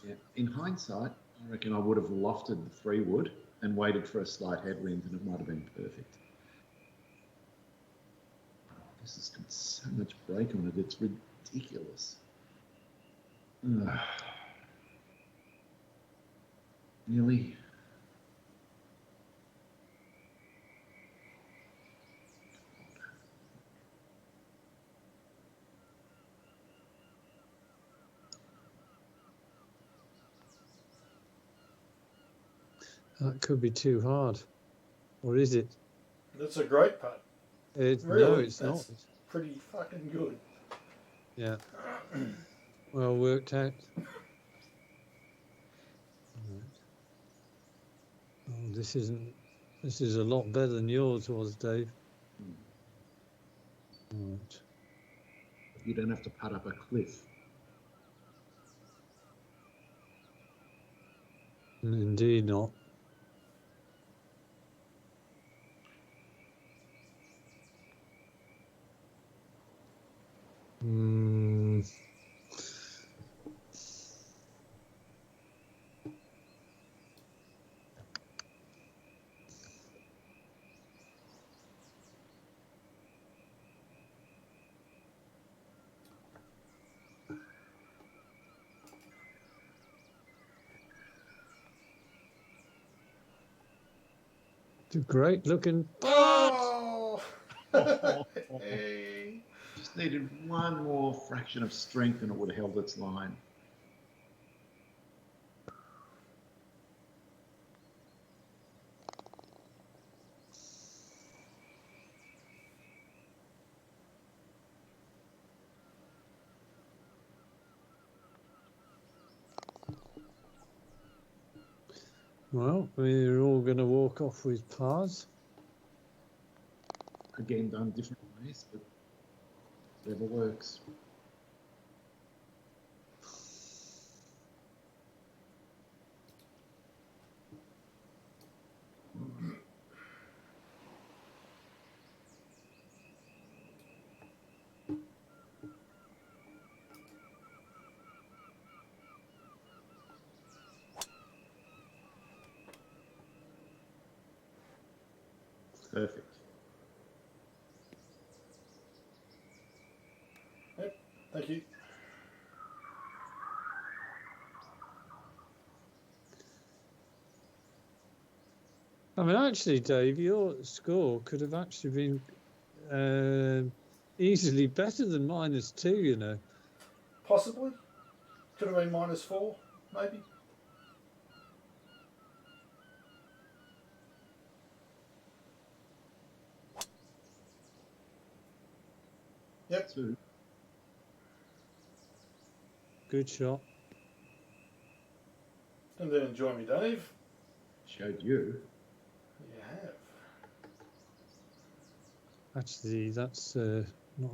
Yeah. In hindsight, I reckon I would have lofted the 3-wood and waited for a slight headwind, and it might have been perfect. This has got so much break on it, it's ridiculous. Nearly. That could be too hard, or is it? That's a great putt. No, Really? it's not. That's pretty fucking good. Yeah. Well worked out. Right. Oh, this isn't. This is a lot better than yours was, Dave. Right. You don't have to putt up a cliff. Indeed not. Hmm. It's a great looking. Oh! Hey. Just needed one more fraction of strength and it would have held its line. Well, we're all going to walk off with pars. Again, done different ways, but whatever works. Perfect. Thank you. I mean, actually, Dave, your score could have actually been easily better than -2, you know. Possibly. Could have been -4, maybe. Yep. Two. Good shot. And then enjoy me, Dave. Showed you. You have. Actually, that's not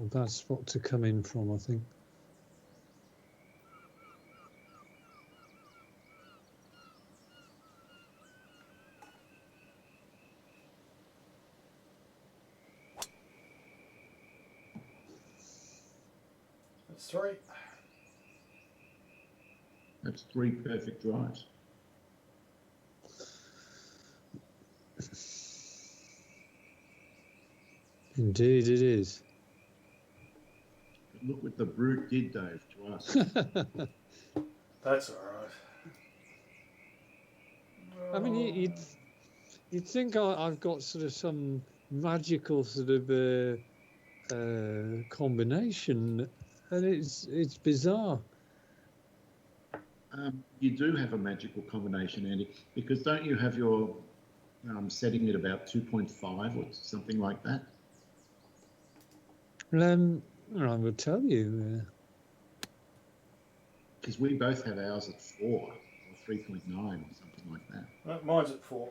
a bad spot to come in from, I think. That's 3. That's 3 perfect drives. Indeed, it is. But look what the brute did, Dave, to us. That's all right. I mean, you'd think I've got sort of some magical sort of combination, and it's bizarre. You do have a magical combination, Andy, because don't you have your setting at about 2.5 or something like that? I will tell you. Because we both have ours at 4 or 3.9 or something like that. Mine's at 4.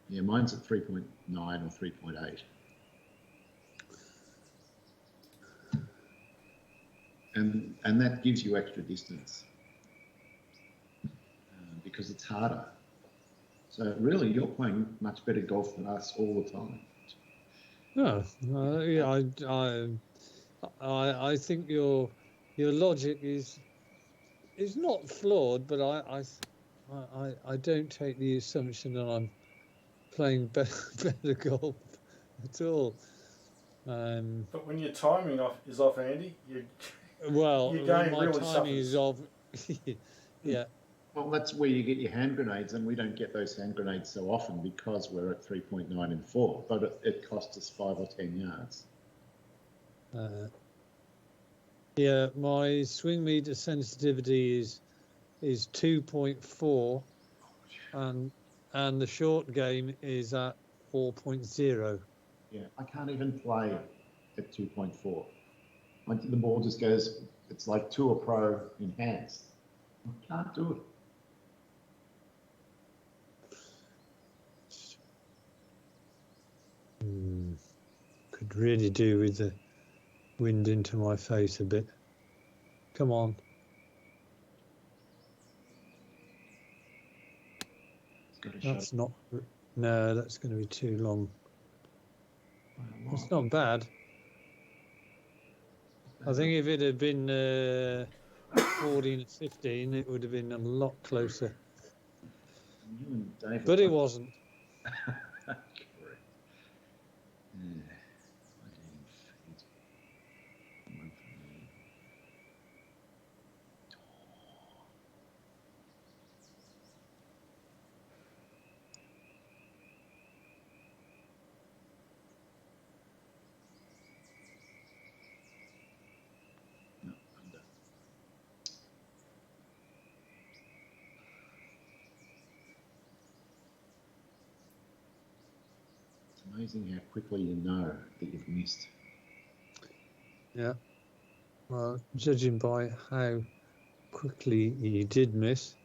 Yeah, mine's at 3.9 or 3.8. And that gives you extra distance because it's harder. So really, you're playing much better golf than us all the time. Oh, yeah, I think your logic is not flawed, but I don't take the assumption that I'm playing better golf at all. But when your timing is off, Andy, you well, your when game my really timing is suffers. off, yeah. Well, that's where you get your hand grenades, and we don't get those hand grenades so often because we're at 3.9 and 4, but it costs us 5 or 10 yards. Yeah, my swing meter sensitivity is 2.4, and the short game is at 4.0. Yeah, I can't even play at 2.4. The ball just goes, it's like Tour Pro enhanced. I can't do it. Could really do with the wind into my face a bit. Come on. That's not. No, that's going to be too long. It's not bad. I think if it had been 14 or 15, it would have been a lot closer. But it wasn't. Correct. Yeah. 18 feet. One for me. No, under. It's amazing how quickly you know that you've missed. Yeah. Well, judging by how quickly you did miss.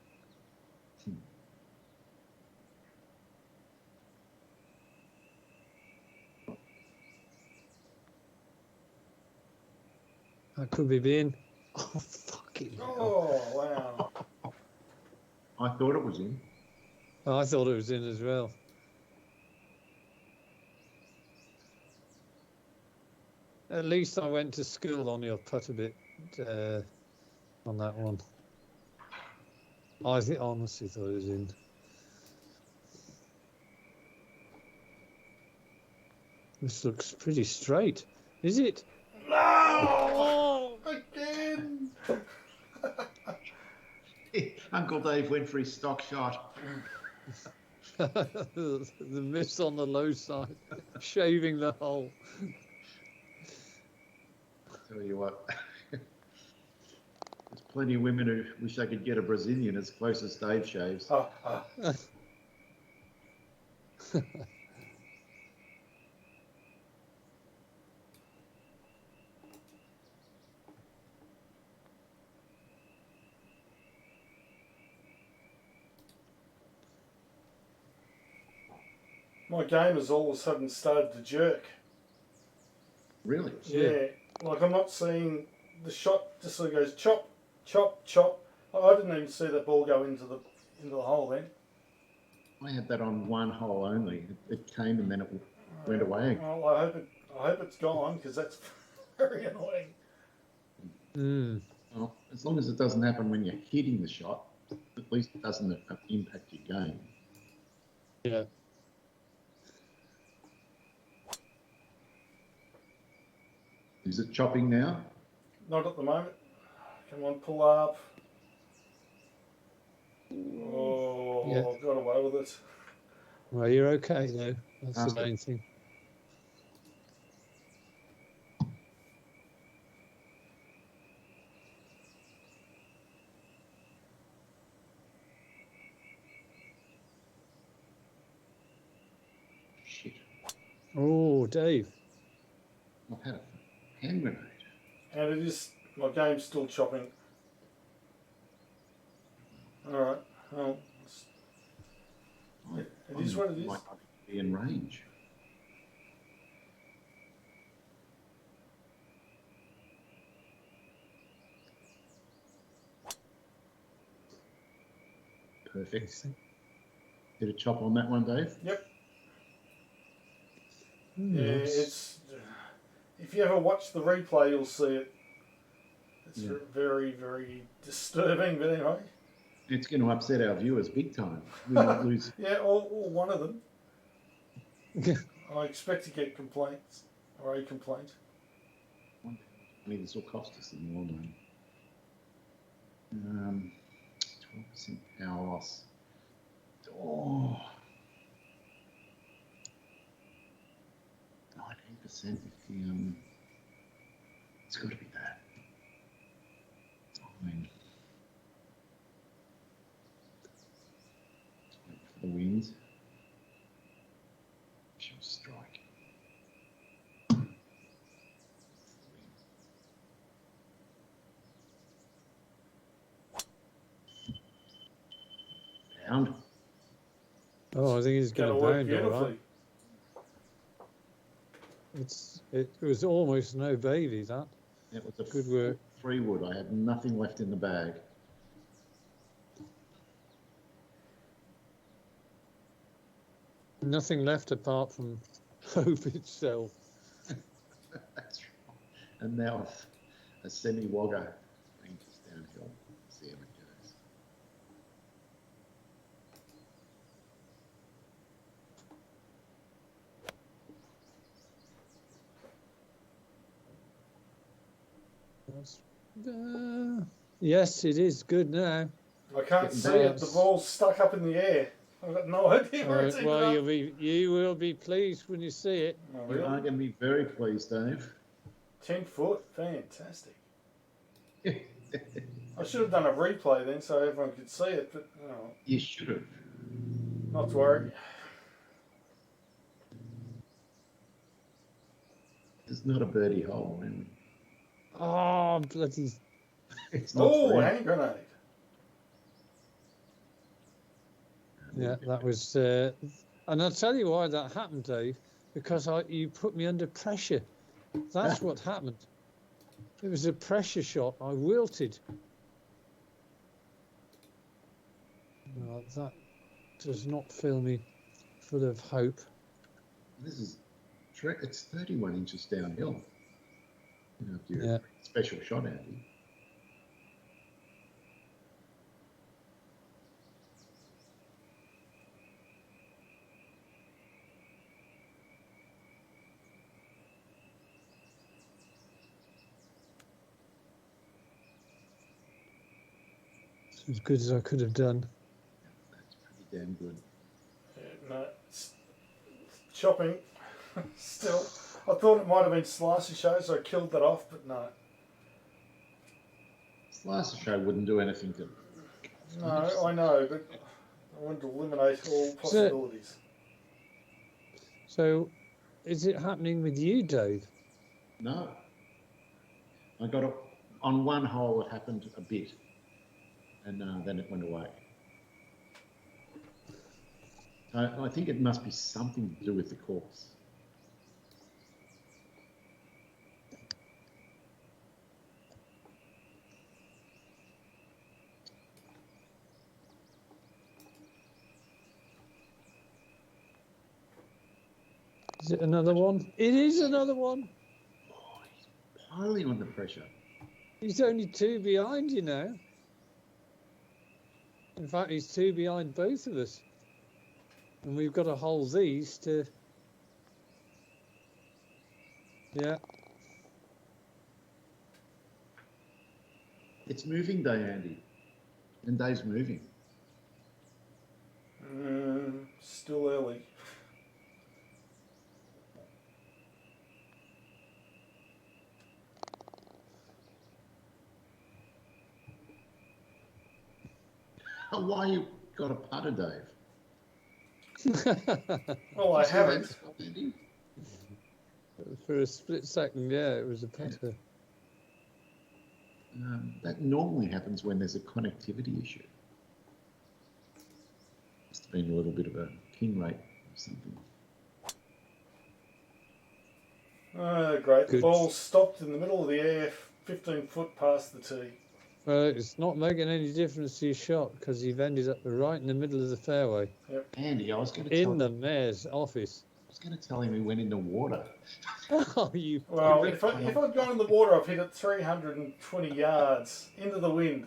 That could be being. Oh, fucking hell. Oh, wow. I thought it was in. I thought it was in as well. At least I went to school on your putt a bit on that one. I honestly thought it was in. This looks pretty straight. Is it? No! Oh! Again! Uncle Dave went for his stock shot. The miss on the low side, shaving the hole. Tell you what, there's plenty of women who wish they could get a Brazilian as close as Dave shaves. My game has all of a sudden started to jerk. Really? Yeah. Like I'm not seeing the shot just sort of goes chop, chop, chop. I didn't even see that ball go into the hole then. I had that on one hole only. It came and then it went away. Well, I hope it's gone because that's very annoying. Mm. Well, as long as it doesn't happen when you're hitting the shot, at least it doesn't impact your game. Yeah. Is it chopping now? Not at the moment. Come on, pull up. Oh, Yeah. got away with it. Well, you're okay though. That's Ask the it. main thing. Shit. Oh, Dave. I've had a hand grenade. And it is, my game's still chopping. Alright, well, it is what it is. Might not be in range. Perfect. Did it chop on that one, Dave? Yep. Mm, Yeah, nice. it's. If you ever watch the replay, you'll see it. It's Yeah. very, very disturbing, but anyway. It's going to upset our viewers big time. We might lose. Yeah, all one of them. I expect to get complaints, or a complaint. I mean, this will cost us in the long run. 12% power loss. Oh. 19% if the it's got to be that. Fine. Wait for the wind. She'll strike. Pound. Oh, I think it's Gonna going to work bound all beautifully. right. It was almost no baby, that. That was a Good work. free wood. I had nothing left in the bag. Nothing left apart from hope itself. That's right. And now a semi-wogger ranges downhill. See how it goes. Yes, it is good now. I can't Getting see it. close. The ball's stuck up in the air. I've got no idea where it's ended Well, up. you will be pleased when you see it. Oh, You are really? going to be very pleased, Dave. 10 foot, fantastic. I should have done a replay then so everyone could see it, but oh, You should have. not to worry. It's not a birdie hole, really. Oh, bloody. It's not. Oh, three. hand grenade. Yeah, that was. And I'll tell you why that happened, Dave, because you put me under pressure. That's what happened. It was a pressure shot. I wilted. Well, that does not fill me full of hope. This is. It's 31 inches downhill. You have to do Yeah. a special shot out here. As good as I could have done. That's pretty damn good. Yeah, no, it's chopping. Still, I thought it might have been Slicer Show, so I killed that off, but no. Slicer show wouldn't do anything to. No, I know, but I wanted to eliminate all possibilities. So, is it happening with you, Dave? No. I got it on one hole. It happened a bit, and then it went away. I think it must be something to do with the course. Is it another one? It is another one. Oh, he's piling on the pressure. He's only 2 behind you now. In fact, he's 2 behind both of us. And we've got to hold these to... Yeah. It's moving day, Andy. And day's moving. Still early. Why you got a putter, Dave? Well, I You see that haven't. spot, Andy? For a split second, yeah, it was a putter. That normally happens when there's a connectivity issue. Must have been a little bit of a ping rate or something. Great. The Good. ball stopped in the middle of the air, 15 foot past the tee. Well, it's not making any difference to your shot because you've ended up right in the middle of the fairway. Andy, I was going to tell In the mayor's office. I was going to tell him he went in the water. Oh, you... Well, You if I'd gone in the water, I've hit it 320 yards into the wind.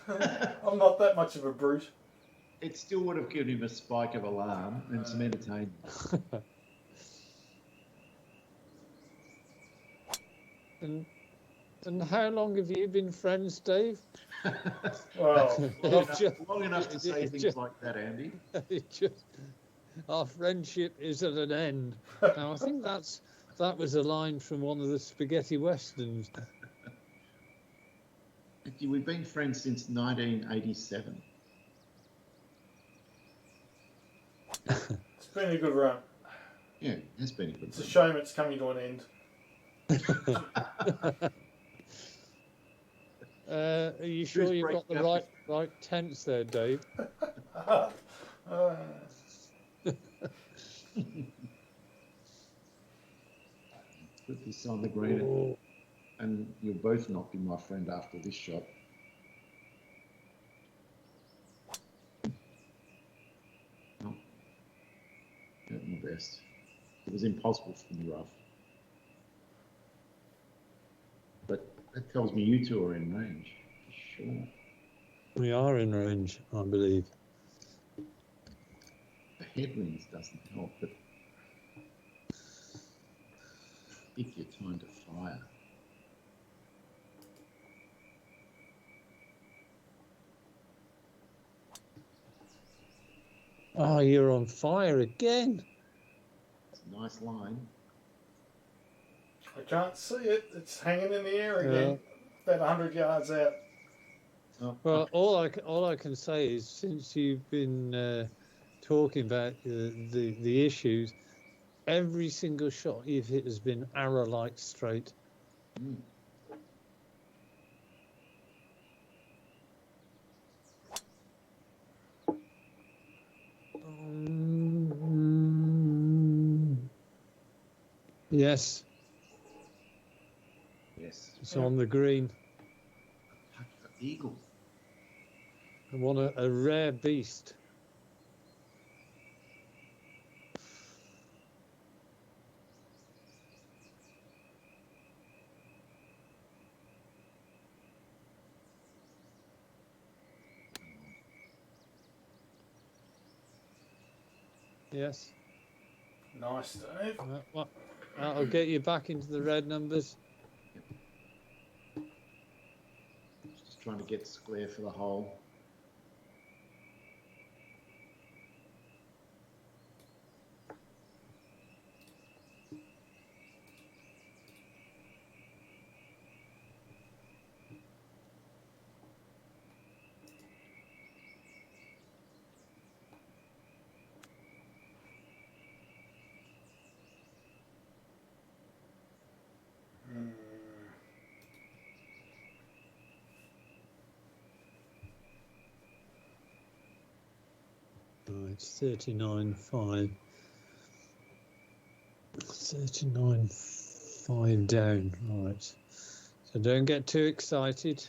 I'm not that much of a brute. It still would have given him a spike of alarm and some entertainment. And how long have you been friends, Dave? Well, Long enough to say things like that, Andy. Our friendship is at an end. Now, I think that was a line from one of the spaghetti westerns. We've been friends since 1987. it's been a good run. Yeah, it has been a good It's a run. shame it's coming to an end. Are you sure you've got the right tense there, Dave? Put this on the green, and you'll both not be my friend after this shot. No. At my best. It was impossible from the rough. But that tells me you two are in range, for sure. We are in range, I believe. The headwinds doesn't help, but pick your time to fire. Oh, you're on fire again. It's a nice line. I can't see it. It's hanging in the air again. About 100 yards out. Oh, Well, all I can say is since you've been talking about the issues, every single shot you've hit has been arrow-like straight. mm. Yes, Yes. it's on the green. Putt for eagle. I want a rare beast. Yes. Nice, Dave. Well, I'll get you back into the red numbers. Just trying to get square for the hole. Oh, it's 39.5. 39.5 down. Right. So don't get too excited.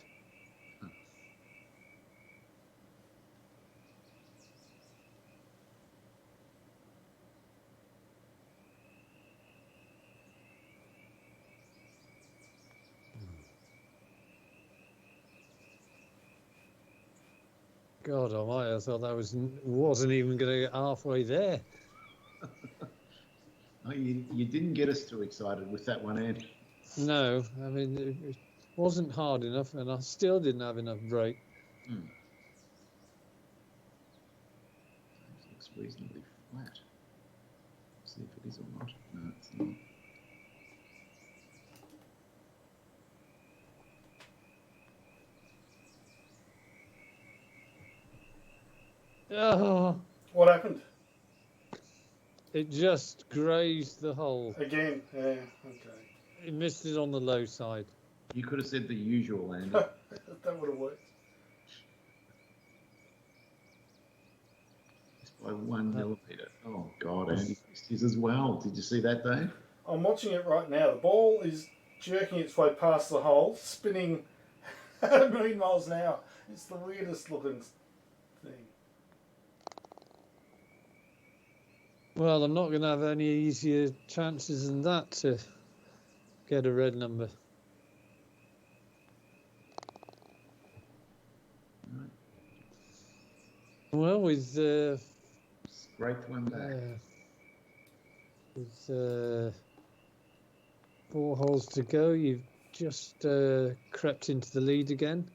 God almighty, I thought that wasn't even going to get halfway there. Oh, you didn't get us too excited with that one, Andy. No, I mean, it wasn't hard enough, and I still didn't have enough break. It looks reasonably flat. See if it is or not. No, it's not. Oh, What happened? it just grazed the hole. Again, yeah, okay. It missed it on the low side. You could have said the usual, Andy. That would have worked. Just by 1 millimetre. Oh, God, Andy missed his as well. Did you see that, Dave? I'm watching it right now. The ball is jerking its way past the hole, spinning at 1,000,000 miles an hour. It's the weirdest looking thing. Well, I'm not going to have any easier chances than that to get a red number. Right. Well, with Scraped one back. with 4 holes to go, you've just crept into the lead again.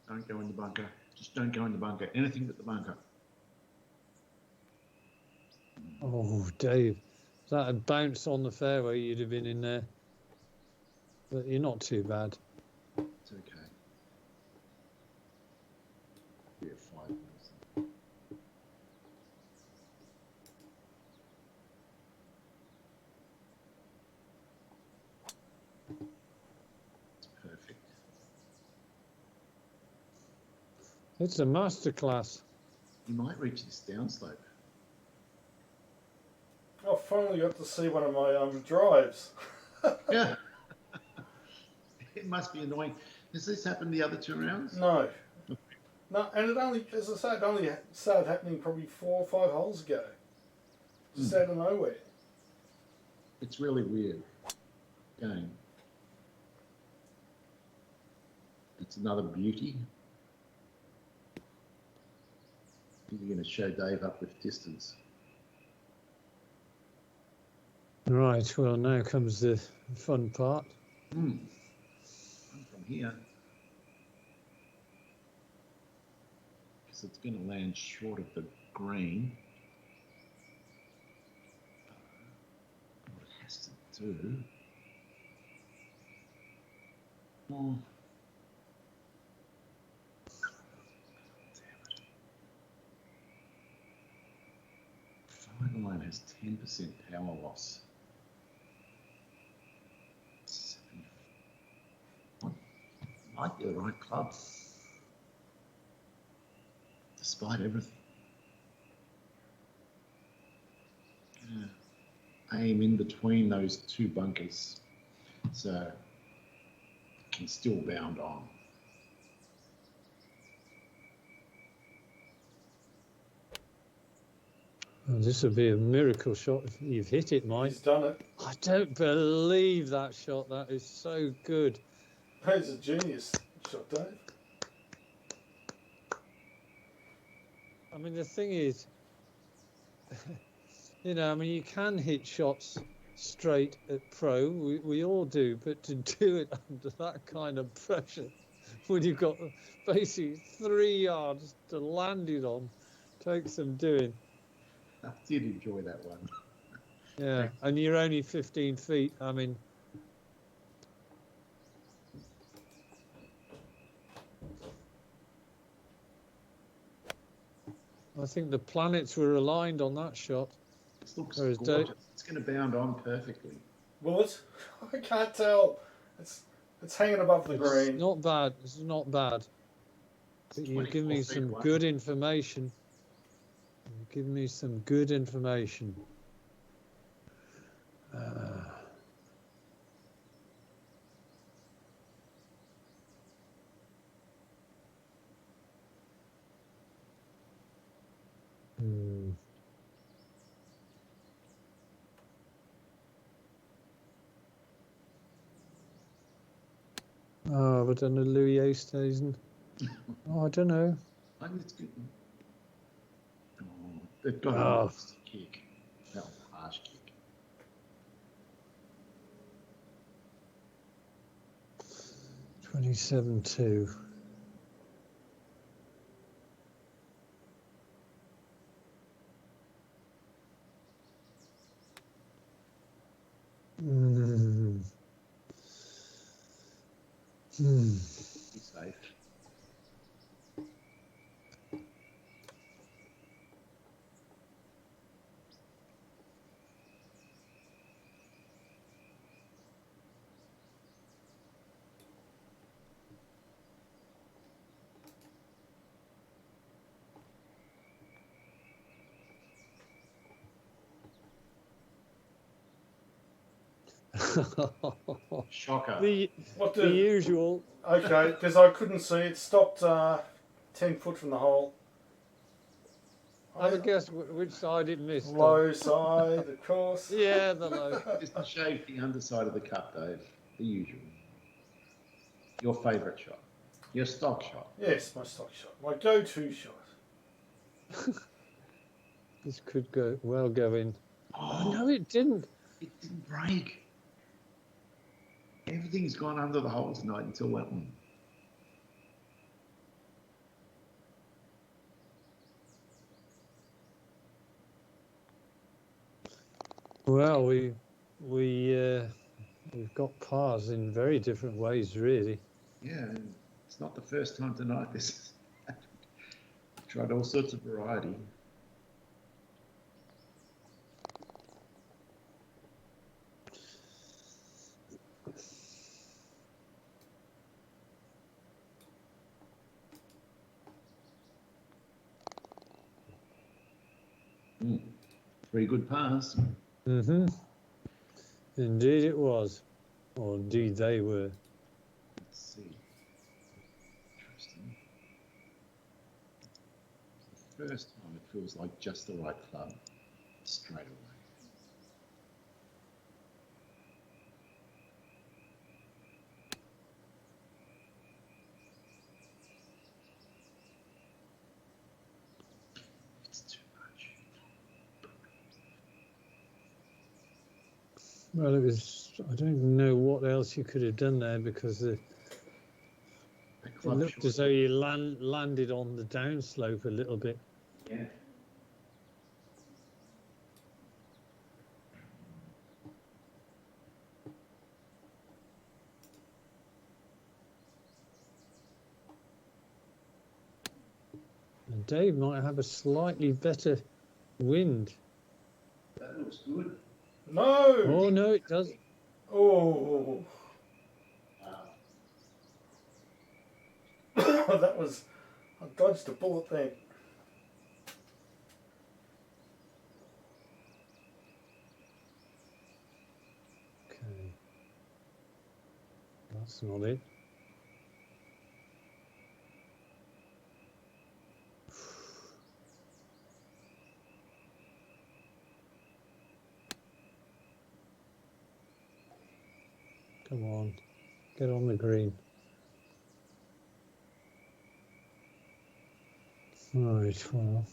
Don't go in the bunker. Just don't go in the bunker. Anything but the bunker. Oh, Dave, if that had bounced on the fairway, you'd have been in there. But you're not too bad. It's okay. Be a 5 minutes. It's perfect. It's a masterclass. You might reach this downslope. I finally got to see one of my drives. Yeah. It must be annoying. Has this happened the other 2 rounds? No. No, and it only, as I say, it only started happening probably 4 or 5 holes ago. Just out of nowhere. It's really weird. Game. It's another beauty. You're going to show Dave up with distance. Right, well, now comes the fun part. From here. Because it's going to land short of the green. What it has to do. Oh. Final line has 10% power loss. Might be the right club, despite everything. Aim in between those 2 bunkers, so it can still bound on. Oh, this would be a miracle shot if you've hit it, Mike. He's done it. I don't believe that shot. That is so good. He's a genius shot, Dave. I mean, the thing is, you know, I mean, you can hit shots straight at pro. We all do, but to do it under that kind of pressure, when you've got basically 3 yards to land it on, takes some doing. I did enjoy that one. Yeah, and you're only 15 feet. I mean, I think the planets were aligned on that shot. This looks Whereas gorgeous. It's going to bound on perfectly. Will it? I can't tell. It's hanging above the It's green. not bad. It's not bad. But you've given me some good information. Give me some good information. Oh, I don't know, Louis Oosthuizen. Oh, I don't know. I think it's good. Oh, they've got a nasty kick. That was a harsh kick. 27-2. Be safe. Shocker. the What the usual. Okay, because I couldn't see it. Stopped 10 foot from the hole. Have a guess which side it missed. Low side, of course. Yeah, the low. Just to shave the underside of the cup, Dave. The usual. Your favourite shot. Your stock shot. Yes, my stock shot. My go-to shot. This could go in. Oh, No, it didn't. it didn't break. Everything's gone under the hole tonight until that one. Well, we've got pars in very different ways, really. Yeah, and it's not the first time tonight this has happened. Tried all sorts of variety. Three good pars. Mm-hmm. Indeed it was. Or indeed they were. Let's see. Interesting. The first time it feels like just the right club straight away. It's too much. Well, it was. I don't know what else you could have done there because it looked as though you landed on the downslope a little bit. Yeah. And Dave might have a slightly better wind. That looks good. No! Oh no, it does. Oh! Wow. That was... I dodged a bullet there. Okay. That's not it. Come on, get on the green. Right, well.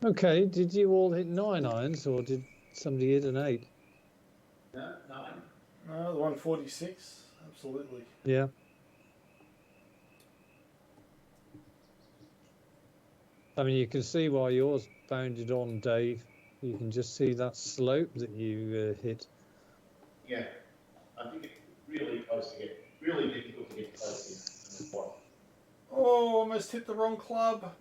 Okay, did you all hit 9 irons or did somebody hit an 8? No, no. No, the 146. Absolutely. Yeah. I mean, you can see why yours bounded on, Dave. You can just see that slope that you hit. Yeah, I think it's really close to get, really difficult to get close in the spot. Oh, almost hit the wrong club.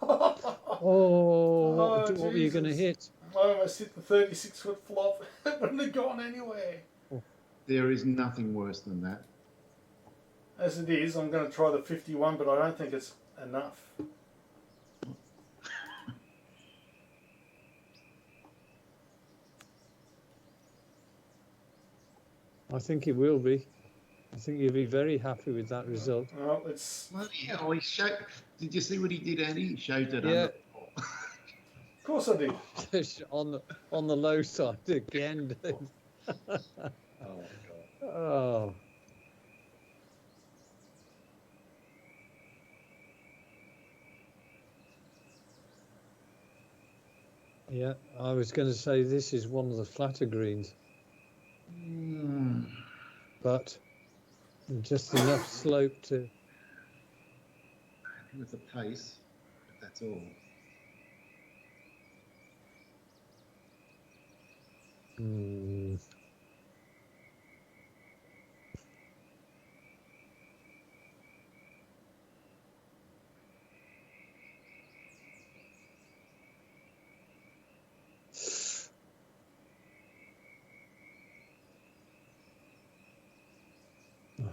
Oh, what were you going to Jesus. hit? I almost hit the 36-foot flop. It wouldn't have gone anywhere. There is nothing worse than that. As it is, I'm going to try the 51, but I don't think it's enough. I think it will be. I think you'll be very happy with that result. Well, it's Bloody hell, he showed. Did you see what he did, Andy? He showed it Yeah. under. of course I did. on the low side again, Dave. Oh my god. Oh. Yeah, I was going to say this is one of the flatter greens, but just enough slope to. With the pace, but that's all.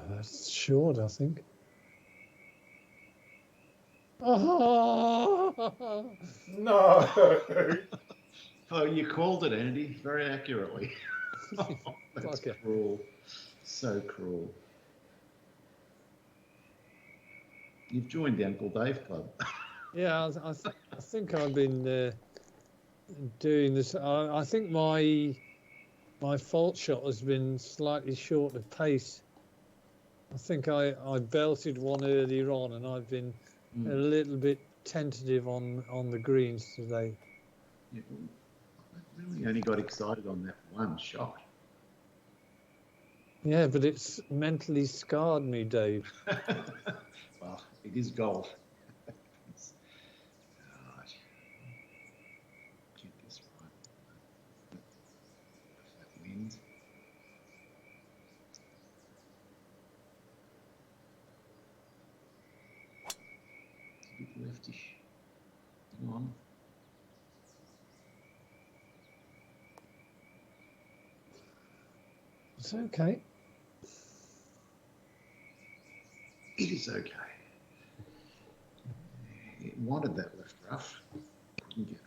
That's short, I think. Oh! No. Oh, you called it, Andy, very accurately. That's Okay. cruel. So cruel. You've joined the Uncle Dave Club. Yeah, I think I've been doing this. I think my fault shot has been slightly short of pace. I think I belted one earlier on, and I've been a little bit tentative on the greens today. Yeah, I really only got excited on that one shot. Yeah, but it's mentally scarred me, Dave. Well, it is golf. Right. Get this right. That wind. It's a bit leftish. Come on. It's okay. It is okay. It wanted that left rough. Couldn't get it.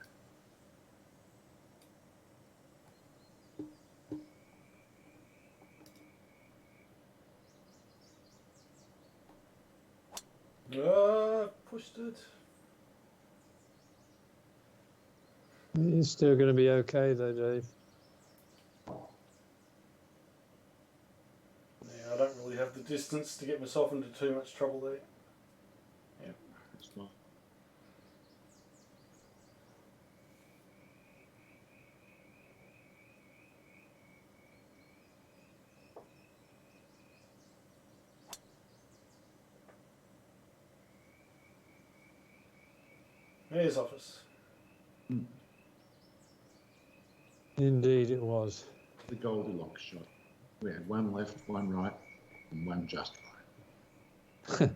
Pushed it. It's still going to be okay, though, Dave. Yeah, I don't really have the distance to get myself into too much trouble there. Yeah. That's fine. Here's office. Indeed, it was. The Goldilocks shot. We had one left, one right, and one just right.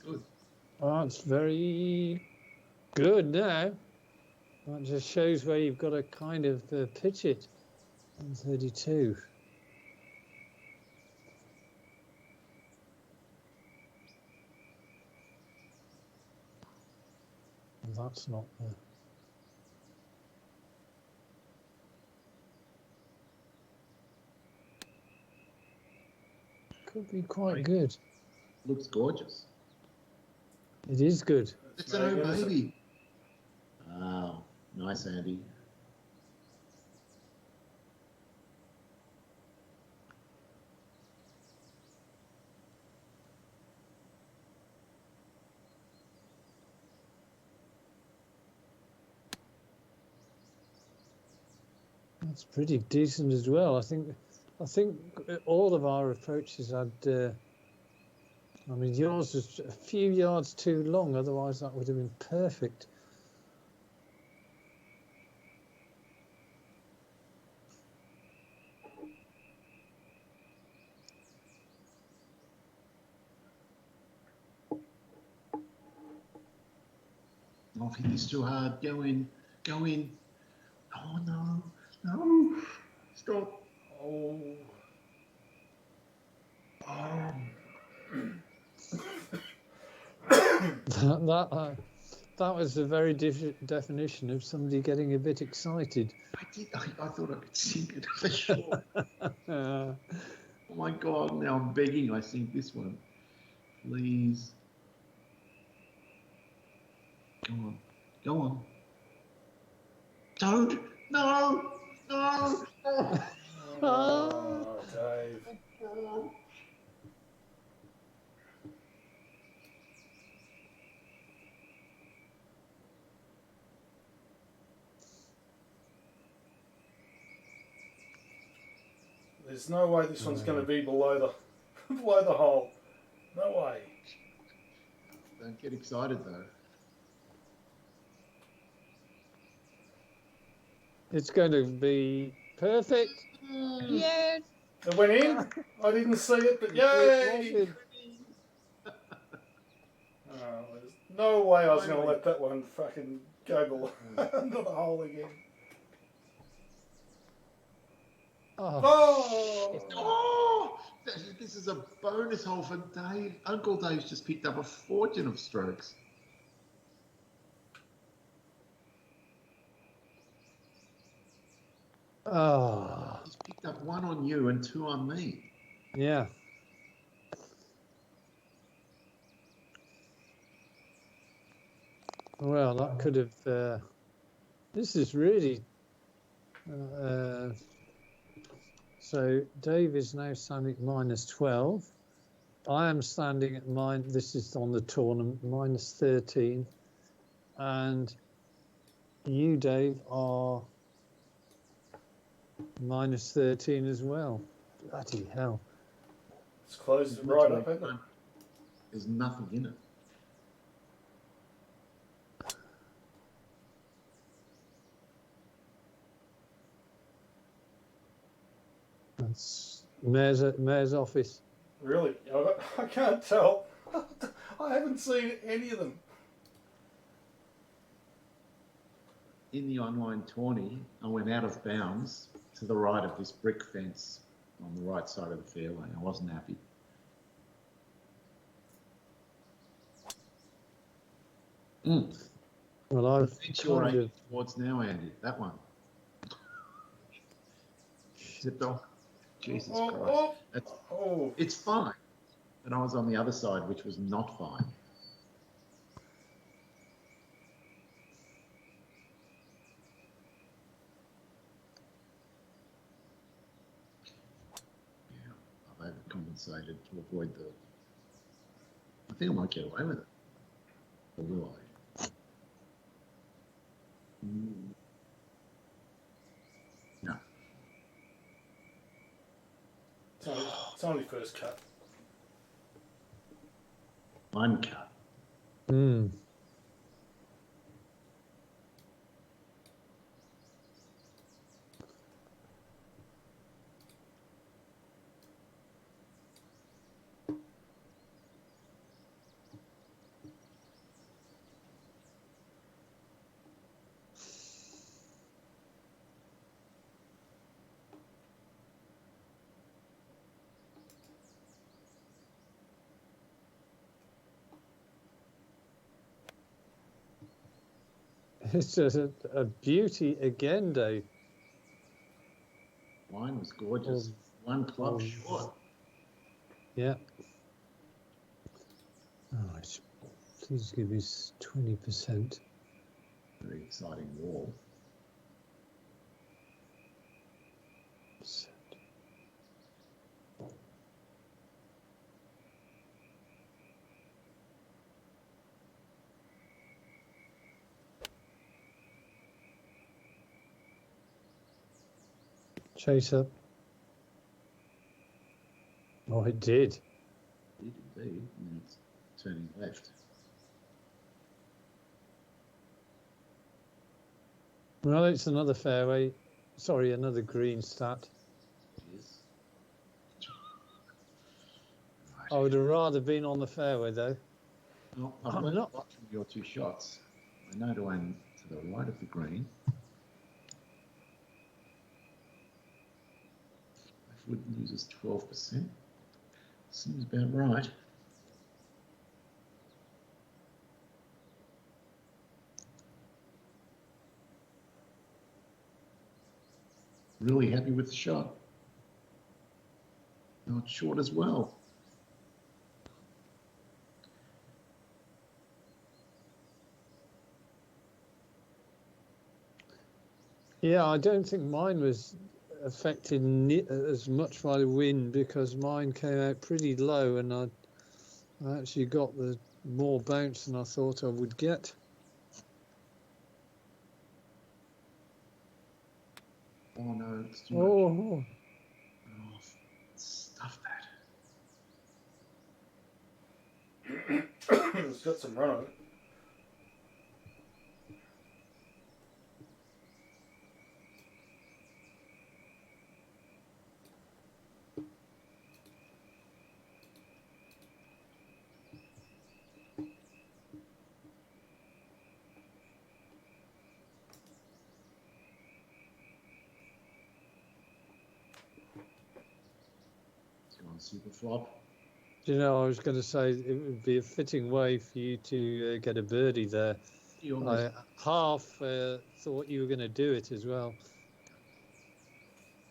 Good. Oh, it's very good now. That just shows where you've got to kind of pitch it on 32. That's not the... Could be quite good. Looks gorgeous. It is good. It's an old baby. Wow. Nice, Andy. That's pretty decent as well. I think all of our approaches had. I mean, yours was a few yards too long. Otherwise, that would have been perfect. I've hit this too hard. Go in. Go in. Oh, no. No. Stop. Oh. Oh. That was the very definition of somebody getting a bit excited. I did. I thought I could sink it for sure. Oh, my God. Now I'm begging I sink this one. Please. Go on. Go on. Don't. No. No. Oh, Dave. There's no way this one's going to be below the below the hole. No way. Don't get excited though. It's going to be perfect. Yes. It went in. I didn't see it, but yay! Oh, there's no way I was going to let that one fucking go below under the hole again. Oh. Oh, this is a bonus hole for Dave. Uncle Dave's just picked up a fortune of strokes. Oh. He's picked up 1 on you and 2 on me. Yeah. Well, that could have. This is really. So Dave is now standing at -12. I am standing at this is on the tournament, -13. And you, Dave, are -13 as well. Bloody hell. It's closed it right up, hasn't it? There's nothing in it. That's Mayor's office. Really? I can't tell. I haven't seen any of them. In the online tourney, I went out of bounds to the right of this brick fence on the right side of the fairway. I wasn't happy. Well, I've Fence you're aiming towards now, Andy. That one. Zipped off. Jesus Christ. It's fine. But I was on the other side, which was not fine. Yeah, I've overcompensated to avoid the... I think I might get away with it. Or will I? No. It's only first cut. One cut. Hmm. It's just a beauty again, Dave. Mine was gorgeous. One club short. Yeah. All right. Please give us 20%. Very exciting wall. Chase up. Oh, it did. It did indeed. And it's turning left. Well, it's another fairway. Sorry, another green stat. It is. Right. I would have rather been on the fairway, though. Well, I've learned a lot from your 2 shots. no to one to the right of the green. Wood loses 12%. Seems about right. Really happy with the shot. Not short as well. Yeah, I don't think mine was affected as much by the wind because mine came out pretty low and I actually got the more bounce than I thought I would get. Oh no, it's too Oh, much. Oh, stuff that. It's got some run on it. On super flop. do you know, I was going to say it would be a fitting way for you to get a birdie there. I half thought you were going to do it as well.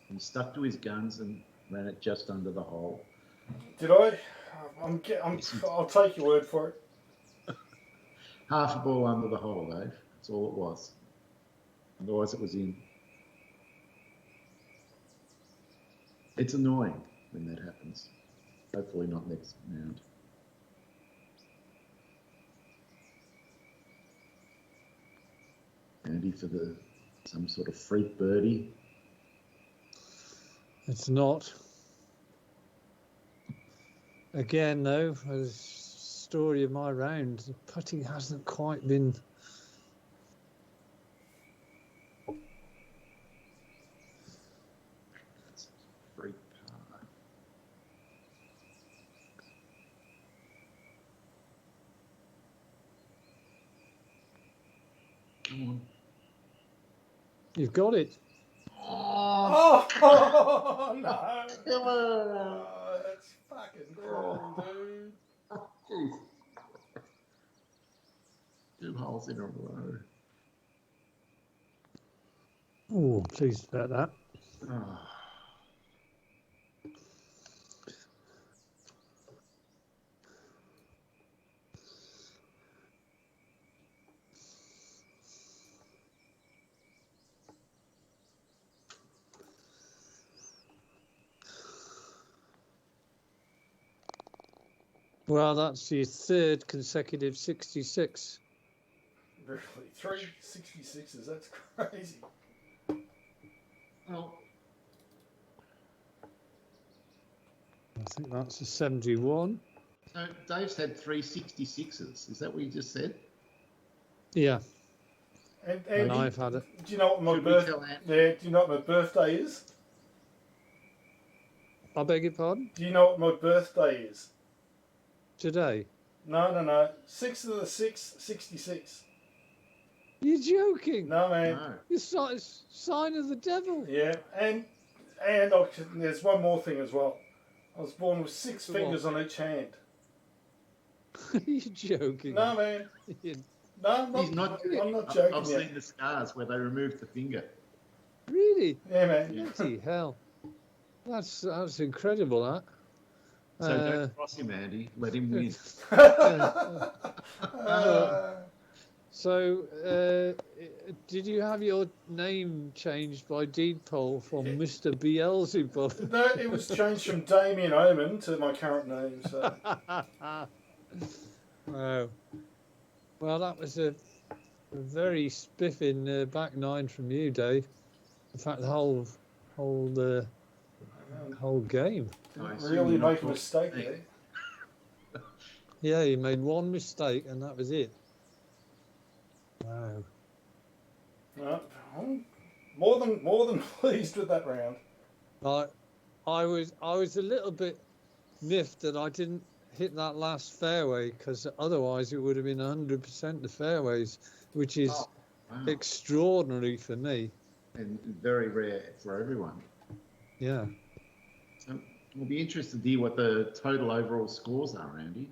He stuck to his guns and ran it just under the hole. Did I? I'll take your word for it. Half a ball under the hole, Dave. That's all it was. Otherwise, it was in. It's annoying when that happens. Hopefully not next round. Andy for some sort of freak birdie. It's not. Again, though, the story of my round, the putting hasn't quite been. Freak par. Come on. You've got it. Oh, no. Come on. Oh, that's fucking cruel, dude. Jeez. 2 holes in a row. Oh, pleased about that. Oh. Well, that's your third consecutive 66. Really, 3 66s, that's crazy. Well, I think that's a 71. so Dave's had 3 66s. Is that what you just said? Yeah. And I've had it. Do you know what my Should we birthday? tell Andy? Yeah, do you know what my birthday is? I beg your pardon? Do you know what my birthday is? Today? No. 6 of the 6, 66. You're joking? No, man. No. You sign of the devil. Yeah, and there's one more thing as well. I was born with 6 What? fingers on each hand. You're joking. No, man. You- No, He's not. I'm not joking. I've yet. seen the scars where they removed the finger. Really? Yeah, man. Yeah. Bloody hell. That's incredible, that. So don't cross him, Andy. Let him win. So, did you have your name changed by deed poll from Mr. Beelzebub? No, it was changed from Damien Omen to my current name. So Wow. Well, that was a very spiffing back 9 from you, Dave. In fact, the whole game. I assume really you're not make a talking mistake to me. there. Yeah, you made one mistake, and that was it. Wow. I'm more than pleased with that round. I was a little bit miffed that I didn't hit that last fairway because otherwise it would have been 100% the fairways. which is Oh, wow. extraordinary for me. And very rare for everyone. Yeah. So we'll be interested to hear what the total overall scores are, Andy.